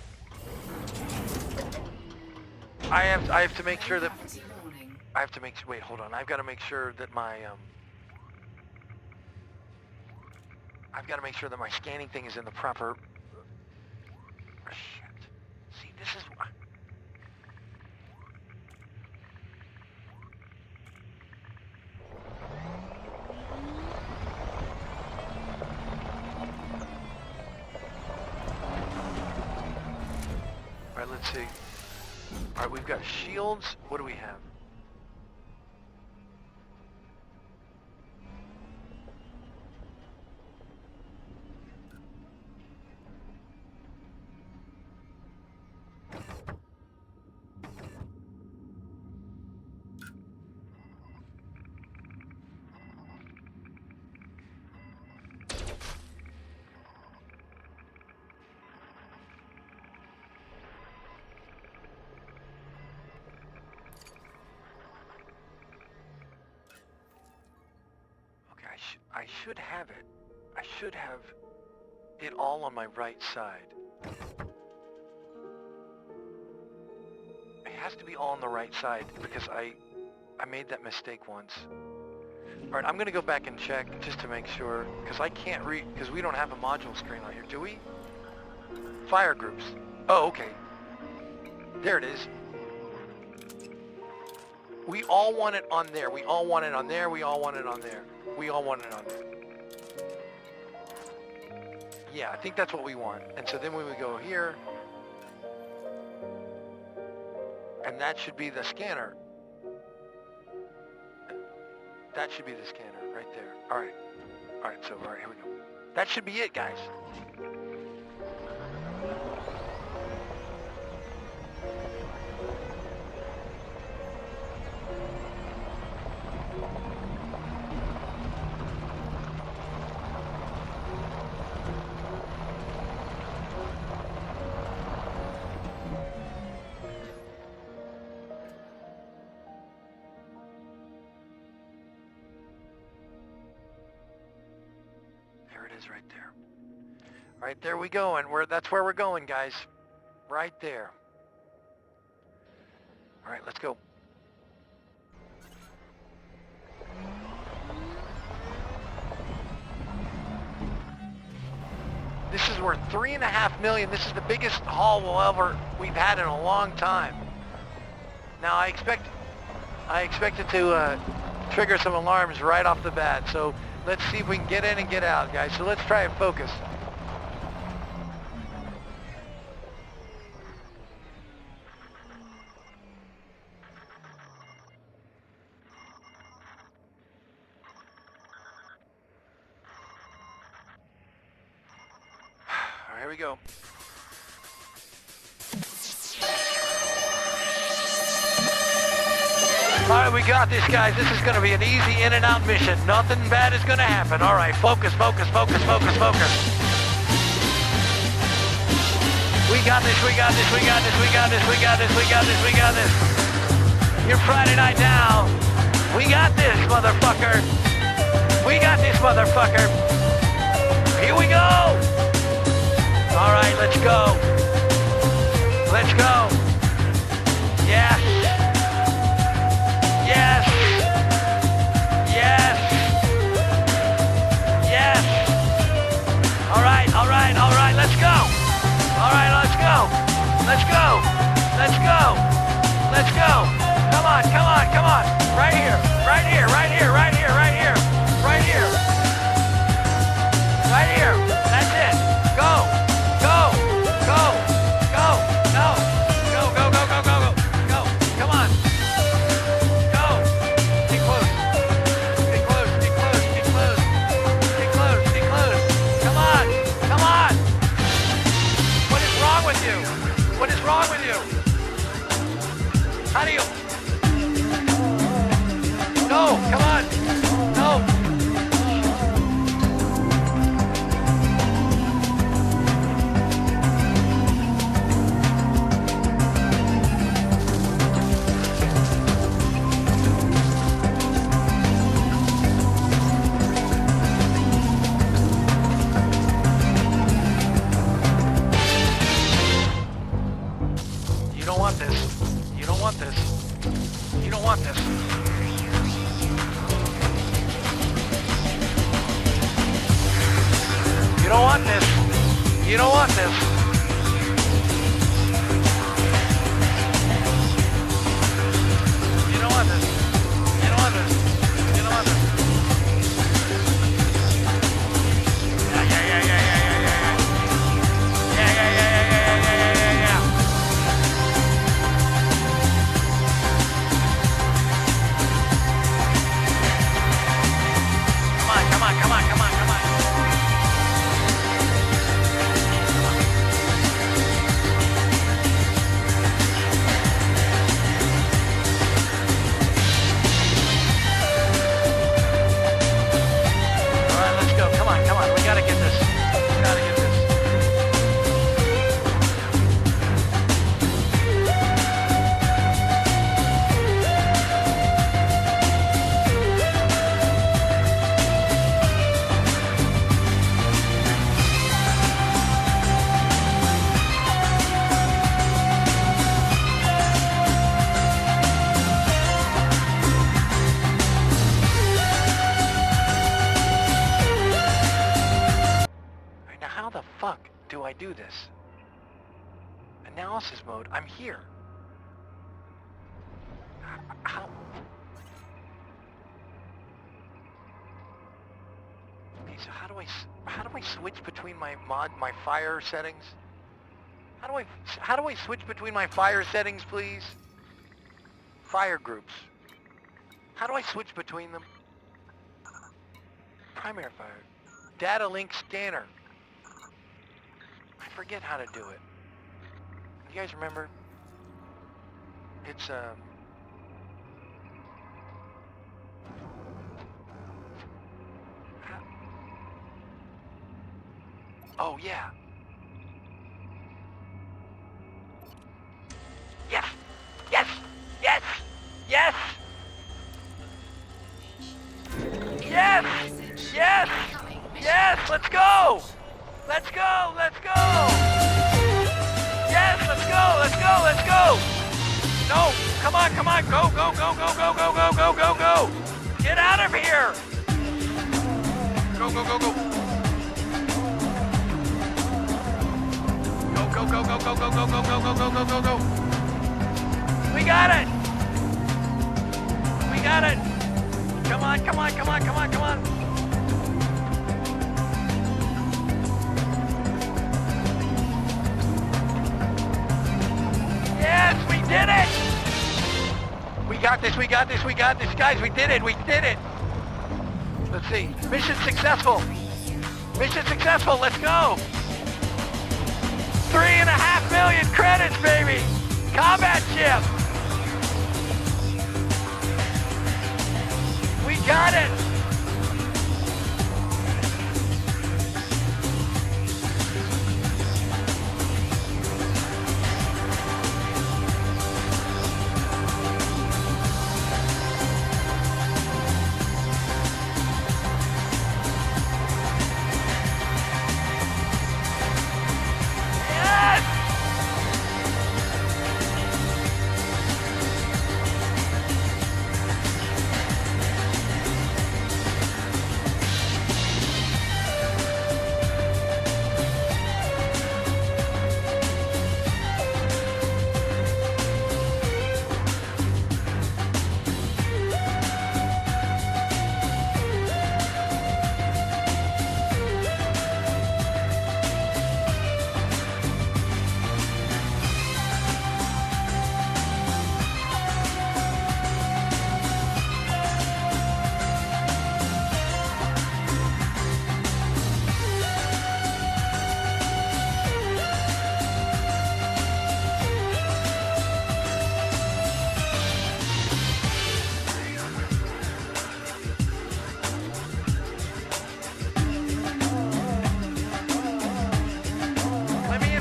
I have to make sure that Gravity warning. I have to make. Wait, hold on. I've got to make sure that my I've got to make sure that my scanning thing is in the proper. Oh, shit. See, this is. All right, let's see. All right, we've got shields. What do we have? I should have it. I should have it all on my right side. It has to be all on the right side because I made that mistake once. All right, I'm gonna go back and check just to make sure because I can't read because we don't have a module screen on here, do we? Fire groups. Oh, okay. There it is. We all want it on there. We all want it on there. We all want it on there. We all want it on there. Yeah, I think that's what we want. And so then we would go here. And that should be the scanner. That should be the scanner right there. All right. All right, so, all right, here we go. That should be it, guys. Right there. Right there we go, and that's where we're going, guys. Right there. All right, let's go. This is worth $3.5 million. This is the biggest haul we've had in a long time. Now I expect it to trigger some alarms right off the bat. So let's see if we can get in and get out, guys. So let's try and focus. All right, here we go. All right, we got this, guys. This is going to be an easy in and out mission. Nothing bad is going to happen. All right, focus, focus, focus, focus, focus. We got this, we got this, we got this, we got this, we got this, we got this, we got this. Your Friday night now. We got this, motherfucker. We got this, motherfucker. Here we go. All right, let's go. Let's go. Yeah. Yes! Yes! Yes! All right, all right, all right, let's go! All right, let's go! Let's go! Let's go! Let's go! Come on, come on, come on! Right here, right here, right here, right here, right here, right here! Right here! That's it! Go! Go! Go! Go! No! Go, go, go, go, go, go! Go! Come on! What is wrong with you? How do you? No, come on. No. You don't want this. You don't want this. You don't want this. You don't want this. You don't want this. You don't want this. You don't want this. You don't want this. Yeah, yeah, yeah, yeah, yeah, yeah, yeah. Yeah, yeah, yeah, yeah, yeah, yeah, yeah, yeah, yeah. Come on, come on, come on, come on. All right, let's go. Come on, come on. We gotta get this. We gotta get this. Now, how the fuck do I do this? Analysis mode. I'm here. How? Okay, so how do I switch between my fire settings? How do I switch between my fire settings, please? Fire groups. How do I switch between them? Primary fire. Data link scanner. I forget how to do it. You guys remember? It's oh yeah. Yes! Yes! Yes! Yes! Yes! Yes! Yes! Let's go! Let's go! Let's go! Yes! Let's go! Let's go! Let's go! No! Come on! Come on! Go! Go! Go! Go! Go! Go! Go! Go! Go! Go! Get out of here! Go! Go! Go! Go! Go! Go! Go! Go! Go! Go! Go! Go! Go! Go! Go! Go! Go! We got it! We got it! Come on! Come on! Come on! Come on! Come on! Yes, we did it! We got this, we got this, we got this. Guys, we did it, we did it! Let's see. Mission successful! Mission successful, let's go! 3.5 million credits, baby! Combat ship! We got it!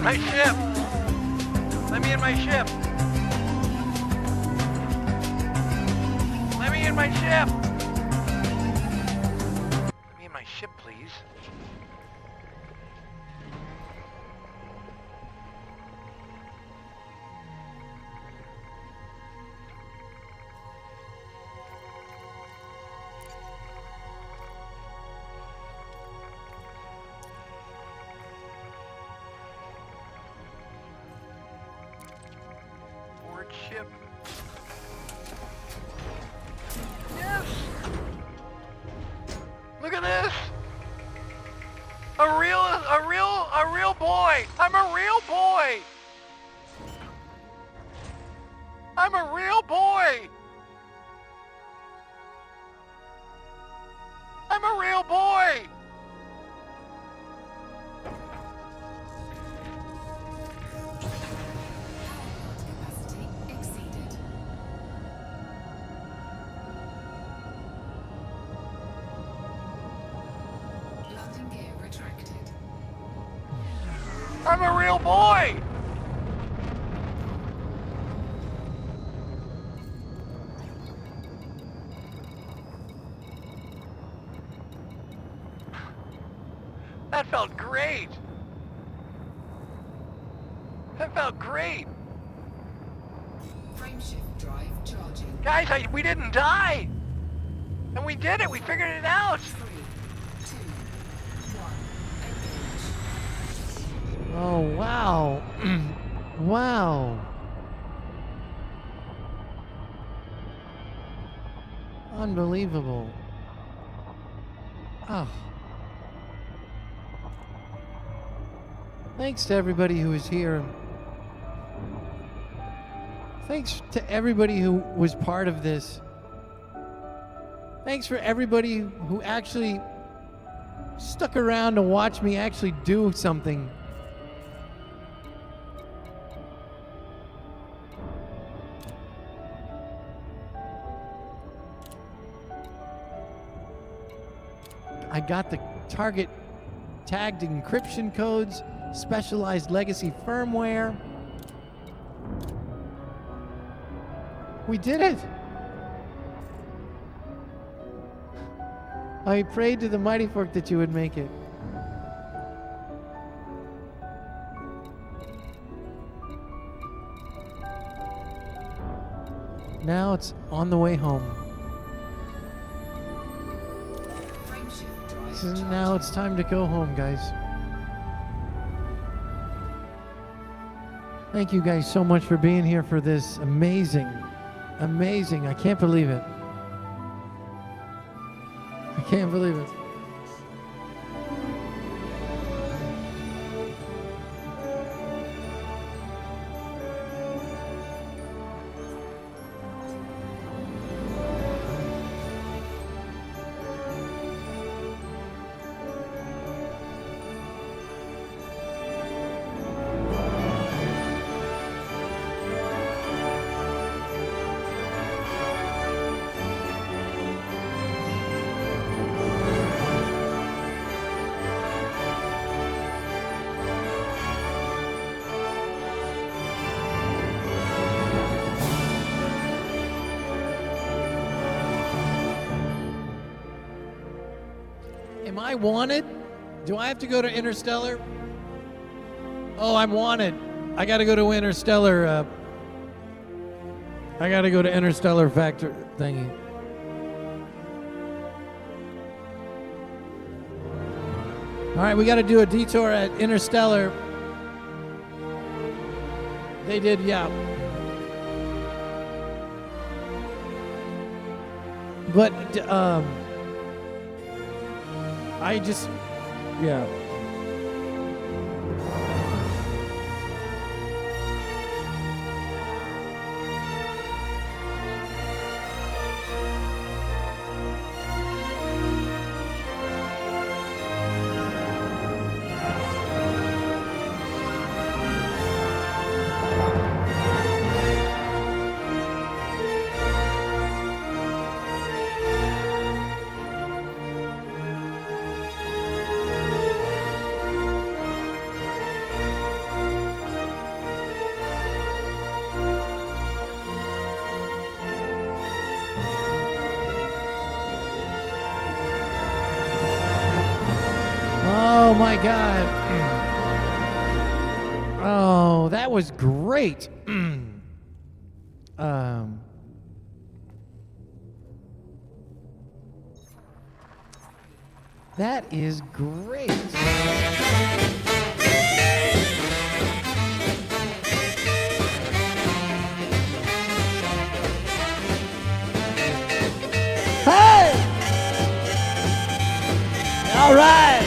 My ship! Let me in my ship! Let me in my ship! Let me in my ship, please. Ship. Yes! Look at this! A real boy! I'm a real boy! I'm a real boy! I'm a real boy! I'm a real boy! That felt great! That felt great! Frameshift drive charging. Guys, we didn't die! And we did it! We figured it out! 3, 2, 1, engage. Oh, wow. Wow. Unbelievable. Oh. Thanks to everybody who was here. Thanks to everybody who was part of this. Thanks for everybody who actually stuck around to watch me actually do something. I got the target tagged encryption codes, specialized legacy firmware. We did it! I prayed to the Mighty Fork that you would make it. Now it's on the way home. So now it's time to go home, guys. Thank you guys so much for being here for this amazing, I can't believe it. I can't believe it. Am I wanted? Do I have to go to Interstellar? Oh, I'm wanted. I gotta go to Interstellar. I gotta go to Interstellar Factor thingy. All right, we gotta do a detour at Interstellar. They did, yeah. But, I just, yeah. Oh my God. Oh, that was great. That is great. Hey! All right.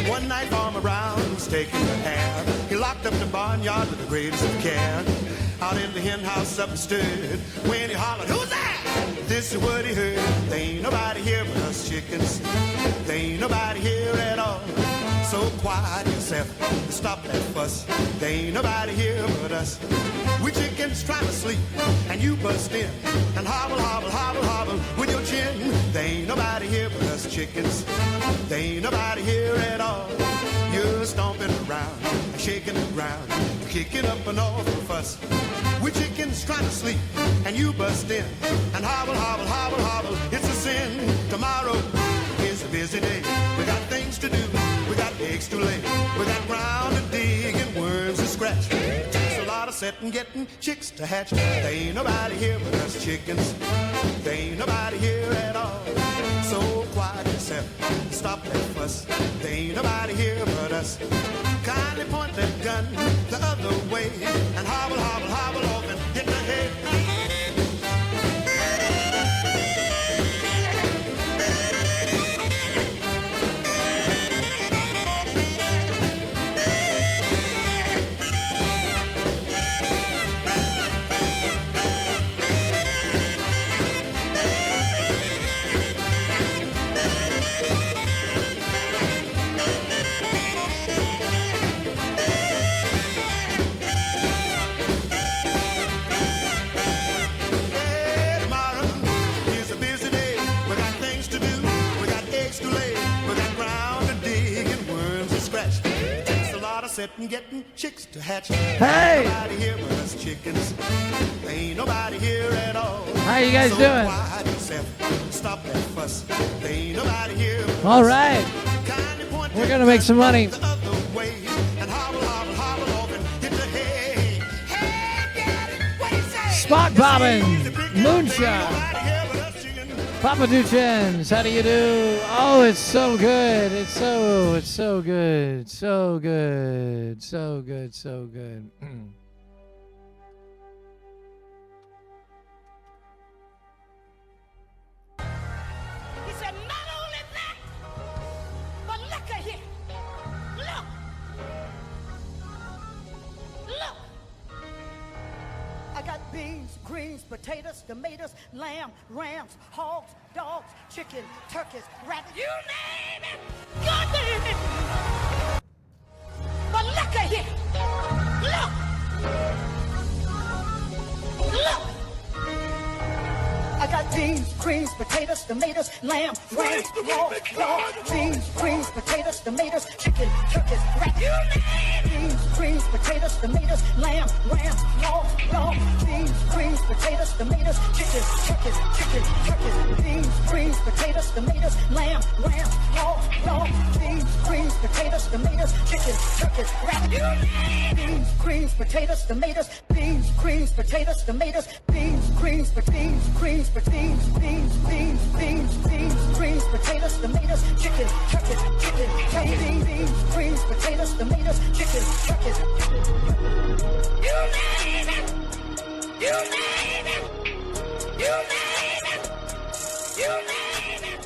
One night Farmer Brown was taking a hand. He locked up the barnyard with the greatest of care. Out in the hen house up and stood. When he hollered, "Who's that?" This is what he heard. There ain't nobody here but us chickens. There ain't nobody here at all. So quiet yourself, stop that fuss. There ain't nobody here but us. We chickens trying to sleep, and you bust in and hobble, hobble, hobble, hobble with your chin. There ain't nobody here but us chickens. There ain't nobody here at all. You're stomping around and shaking the ground, kicking up an awful fuss. We chickens trying to sleep, and you bust in and hobble, hobble, hobble, hobble. It's a sin. Tomorrow is a busy day. We got things to do. We got eggs to lay. We got ground to dig and worms to scratch. Takes a lot of setting, getting chicks to hatch. There ain't nobody here but us chickens. There ain't nobody here at all. So quiet yourself, stop that fuss. fuss. There ain't nobody here but us. Kindly point that gun the other way and hobble, hobble, hobble off and hit the head. And getting chicks to hatch. Hey! Nobody here but us chickens. Ain't nobody here at all. How you guys doing? Quiet yourself. Stop that fuss. Ain't nobody here. All right. We're gonna make some money. The other way and hobble, hobble, hobble off and hit the hay. Hey, what you say? Spot bobbing, moonshot. Papa Duchens, how do you do? Oh, it's so good. It's so good. So good. So good. So good. He said, not only that, but look at here. Look. Look. I got beans, greens, potatoes, tomatoes, lamb, rams, hogs, dogs, chicken, turkeys, rabbits, you name it. God damn it. But look at here. Look. Look. I got beans, greens, potatoes, tomatoes, lamb, rams, hogs, dogs, beans, greens, potatoes, tomatoes, chicken, turkeys, rabbits, you name it. Beans, greens, potatoes, tomatoes, lamb, rams, hogs, dogs, beans, greens, potatoes, tomatoes, chicken, turkeys, beans, greens, potatoes, tomatoes, lamb, rams, hogs, dogs, beans, greens, potatoes, tomatoes, chicken, turkeys, rabbits, you name it. Beans, greens, potatoes, tomatoes, beans, greens, potatoes, tomatoes, beans, greens, beans, greens, beans, greens, potatoes, tomatoes, chicken, turkeys, beans, greens, potatoes, tomatoes, chicken, turkeys. You name it. You name it. You name it. You name it.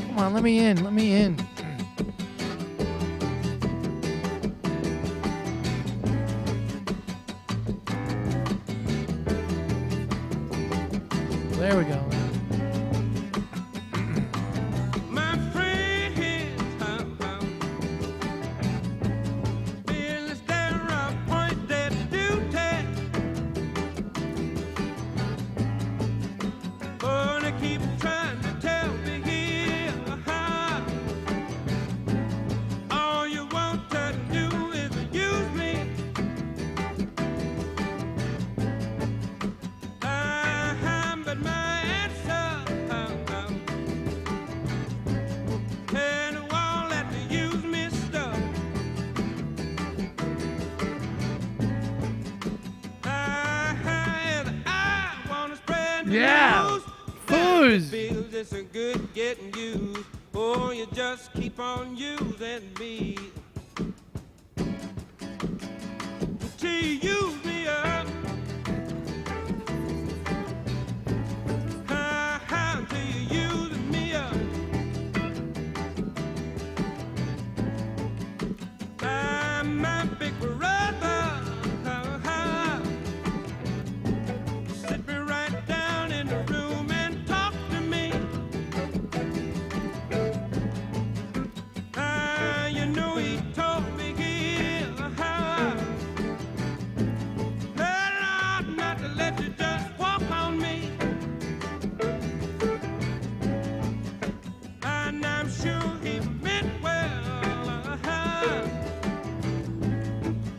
Come on, let me in. Let me in. There we go. My friends, business that rough point that duty. Oh, they keep trying to tell me here all you want to do is use me. But my answer, and you won't let me use me stuff. I want to spread the Yeah. news. Fools. Feels it's a good getting used. Oh, you just keep on using me. until you use me up. Until you use me up. I'm my big brother. Sit me right down in the room and talk to me. You know he told me not to let you just walk on me. And I'm sure he meant well.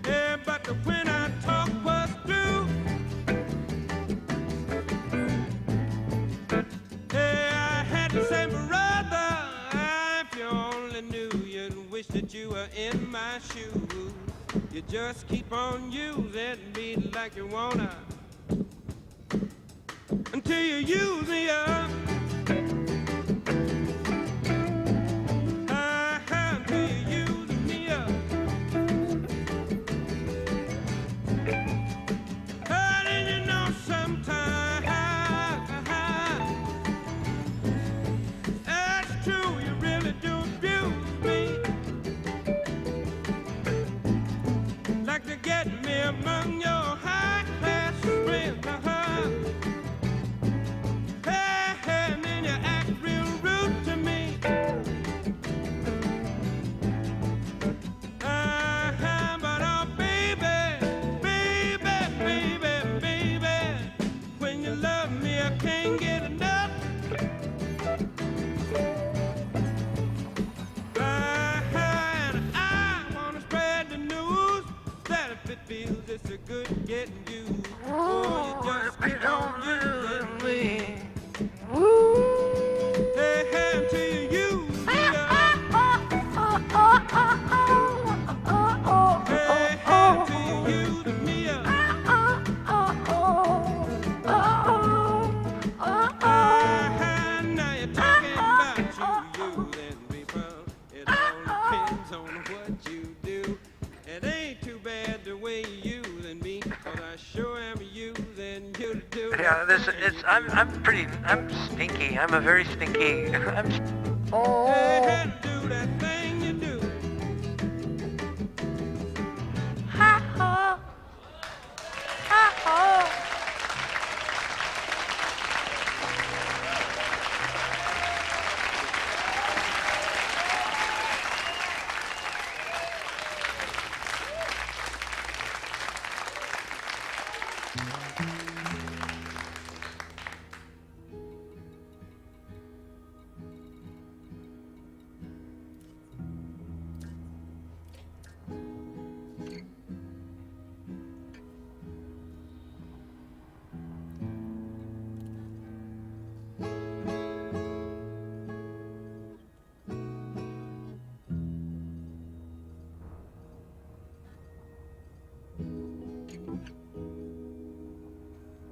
Yeah, but when our talk was through, yeah, I had to say, brother, if you only knew, you'd wish that you were in my shoes. You just keep on using me like you wanna until you use me up. Until you use me up. And you know sometimes that's true, you really do abuse me. Like to get me among your high-class friends, Hey, and then you act real rude to me. But oh, baby, when you love me, I can't get enough. And I wanna spread the news that if it feels it's a good getting you, oh, you just keep on using me. Hey, until you use me up. Hey, until you use me up. Now you're talking about you using people. It all depends on what you do. It ain't too bad the way you using me, 'cause I sure am using you to do. Yeah, I'm stinky. I'm a very stinky. Hey, do that thing you do.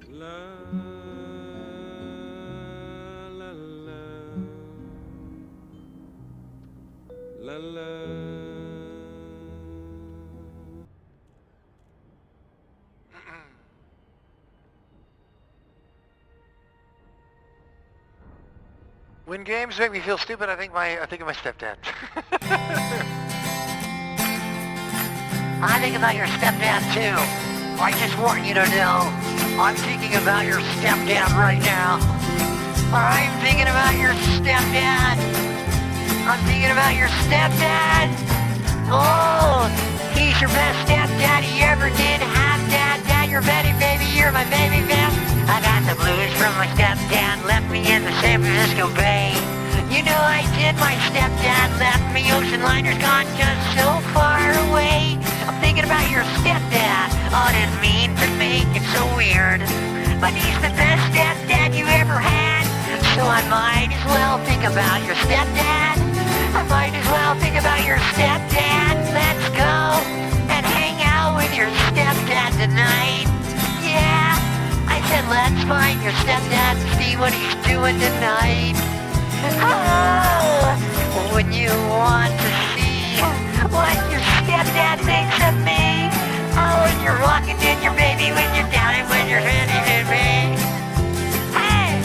La la la la la. When games make me feel stupid, I think of my stepdad. I think about your stepdad too. I just want you to know, I'm thinking about your stepdad right now. I'm thinking about your stepdad. I'm thinking about your stepdad. Oh, he's your best stepdad you ever did have, Dad, your baby, you're my baby, I got the blues from my stepdad, left me in the San Francisco Bay. You know I did, my stepdad left me, ocean liner's gone just so far away. I'm thinking about your stepdad, oh, didn't mean to make it so weird, but he's the best stepdad you ever had. So I might as well think about your stepdad. I might as well think about your stepdad. Let's go and hang out with your stepdad tonight. Yeah, I said let's find your stepdad and see what he's doing tonight. Oh, would you want to see what your stepdad thinks of me? Oh, you're you're handing to me. Hey!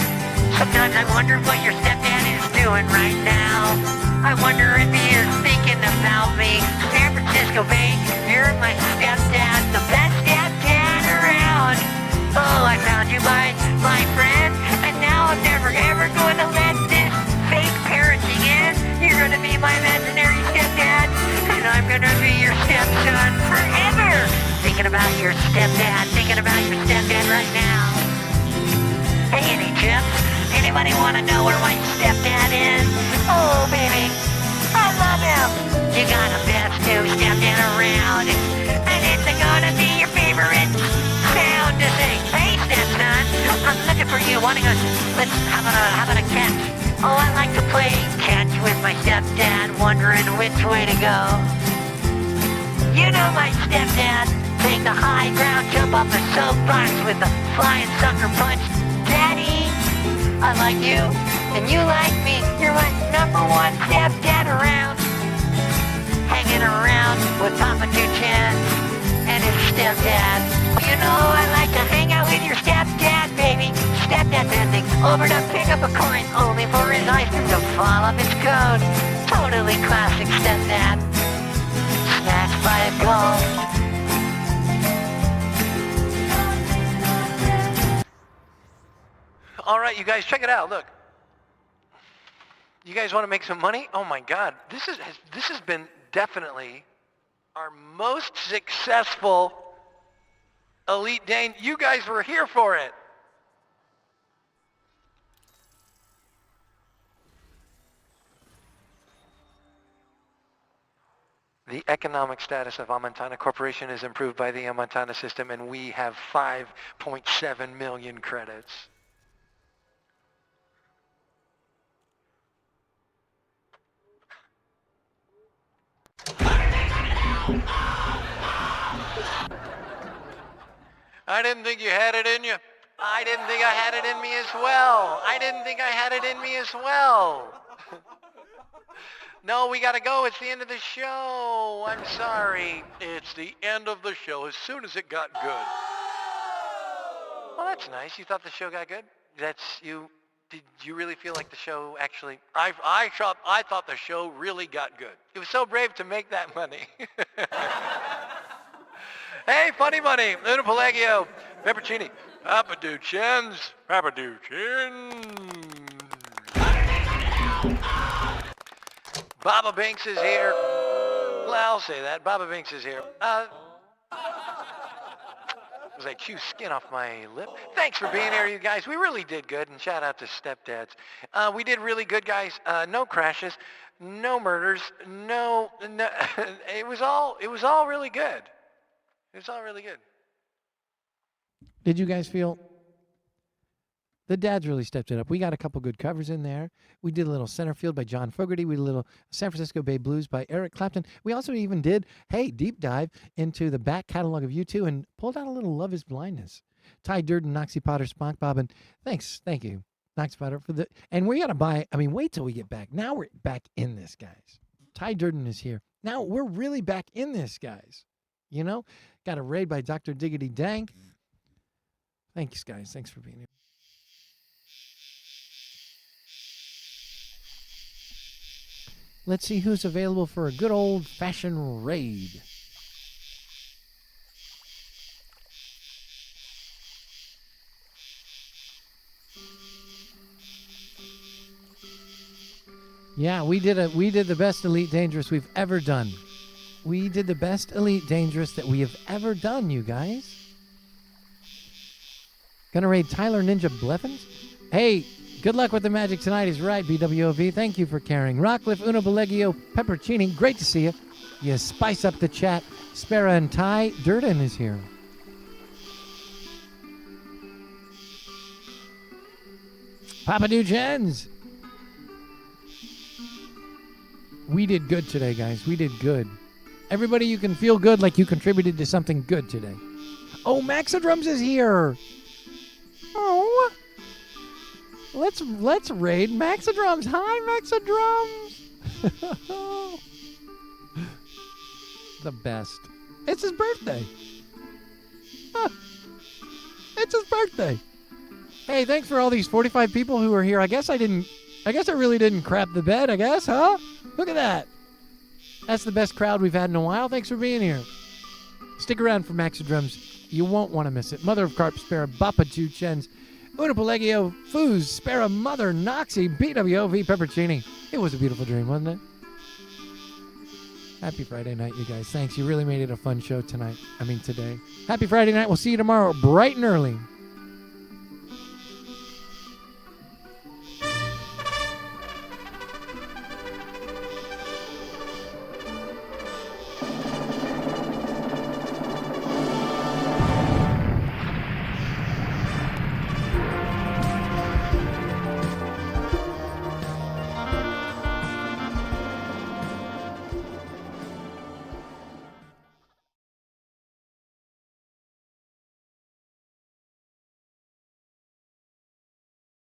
Sometimes I wonder what your stepdad is doing right now. I wonder if he is thinking about me. San Francisco Bay, you're my stepdad, the best stepdad around. Oh, I found you, my friend, and now I'm never ever going to let this fake parenting in. You're going to be my imaginary stepdad, and I'm going to be your stepson forever. Thinking about your stepdad right now. Hey, any chips? Anybody want to know where my stepdad is? Oh, baby, I love him. You got a best new stepdad around, and it's gonna be your favorite sound to sing. Hey, stepson, I'm looking for you. How about a catch? Oh, I like to play catch with my stepdad, wondering which way to go. You know my stepdad, take the high ground, jump off the soapbox with the flying sucker punch. Daddy, I like you, and you like me. You're my number one stepdad around. Hanging around with Papa Duchan and his stepdad. You know I like to hang out with your stepdad, baby. Stepdad bending over to pick up a coin, only for his ice cream to fall off its cone. Totally classic stepdad. Snatched by a ghost. All right, you guys, check it out. Look. You guys want to make some money? Oh my God, this has been definitely our most successful Elite Dane. You guys were here for it. The economic status of Amontana Corporation is improved by the Amontana system, and we have 5.7 million credits. I didn't think you had it in you. I didn't think I had it in me as well. I didn't think I had it in me as well. No, we gotta go. It's the end of the show. I'm sorry. It's the end of the show as soon as it got good. Well, that's nice. You thought the show got good? Did you really feel like the show actually... I thought the show really got good. It was so brave to make that money. Hey, Funny Money, Luna Pelagio, Peppercini, Papa Duchens, Papa Duchens. Baba Binks is here. Well, I'll say that. Baba Binks is here. As I chew skin off my lip. Thanks for being here, you guys. We really did good, and shout out to stepdads. We did really good, guys. No crashes, no murders, no. It was all really good. It was all really good. Did you guys feel the dads really stepped it up? We got a couple good covers in there. We did a little Center Field by John Fogerty. We did a little San Francisco Bay Blues by Eric Clapton. We also even did, deep dive into the back catalog of U2 and pulled out a little Love is Blindness. Ty Durden, Noxie Potter, Spunk Bob, and thank you, Noxie Potter, for the, and we got to buy, wait till we get back. Now we're back in this, guys. Ty Durden is here. Now we're really back in this, guys. You know, got a raid by Dr. Diggity Dank. Thanks, guys. Thanks for being here. Let's see who's available for a good old-fashioned raid. Yeah, we did the best Elite Dangerous we've ever done. We did the best Elite Dangerous that we have ever done, you guys. Gonna raid Tyler Ninja Bleffins? Hey, good luck with the magic tonight is right, BWOV. Thank you for caring. Rockcliffe, Uno Belegio, Peppercini, great to see you. You spice up the chat. Spera and Ty Durden is here. Papa Duchens. We did good today, guys. We did good. Everybody, you can feel good like you contributed to something good today. Oh, Maxidrums is here. Oh. Let's raid Maxidrums. Hi, Maxidrums. The best. It's his birthday. It's his birthday. Hey, thanks for all these 45 people who are here. I guess I really didn't crap the bed, I guess, huh? Look at that. That's the best crowd we've had in a while. Thanks for being here. Stick around for Max of Drums. You won't want to miss it. Mother of Carp, Spara, Bappa Chu Chens, Una Pelegio, Foos, Spara, Mother, Noxie, BWOV, Peppercini. It was a beautiful dream, wasn't it? Happy Friday night, you guys. Thanks. You really made it a fun show today. Happy Friday night. We'll see you tomorrow bright and early.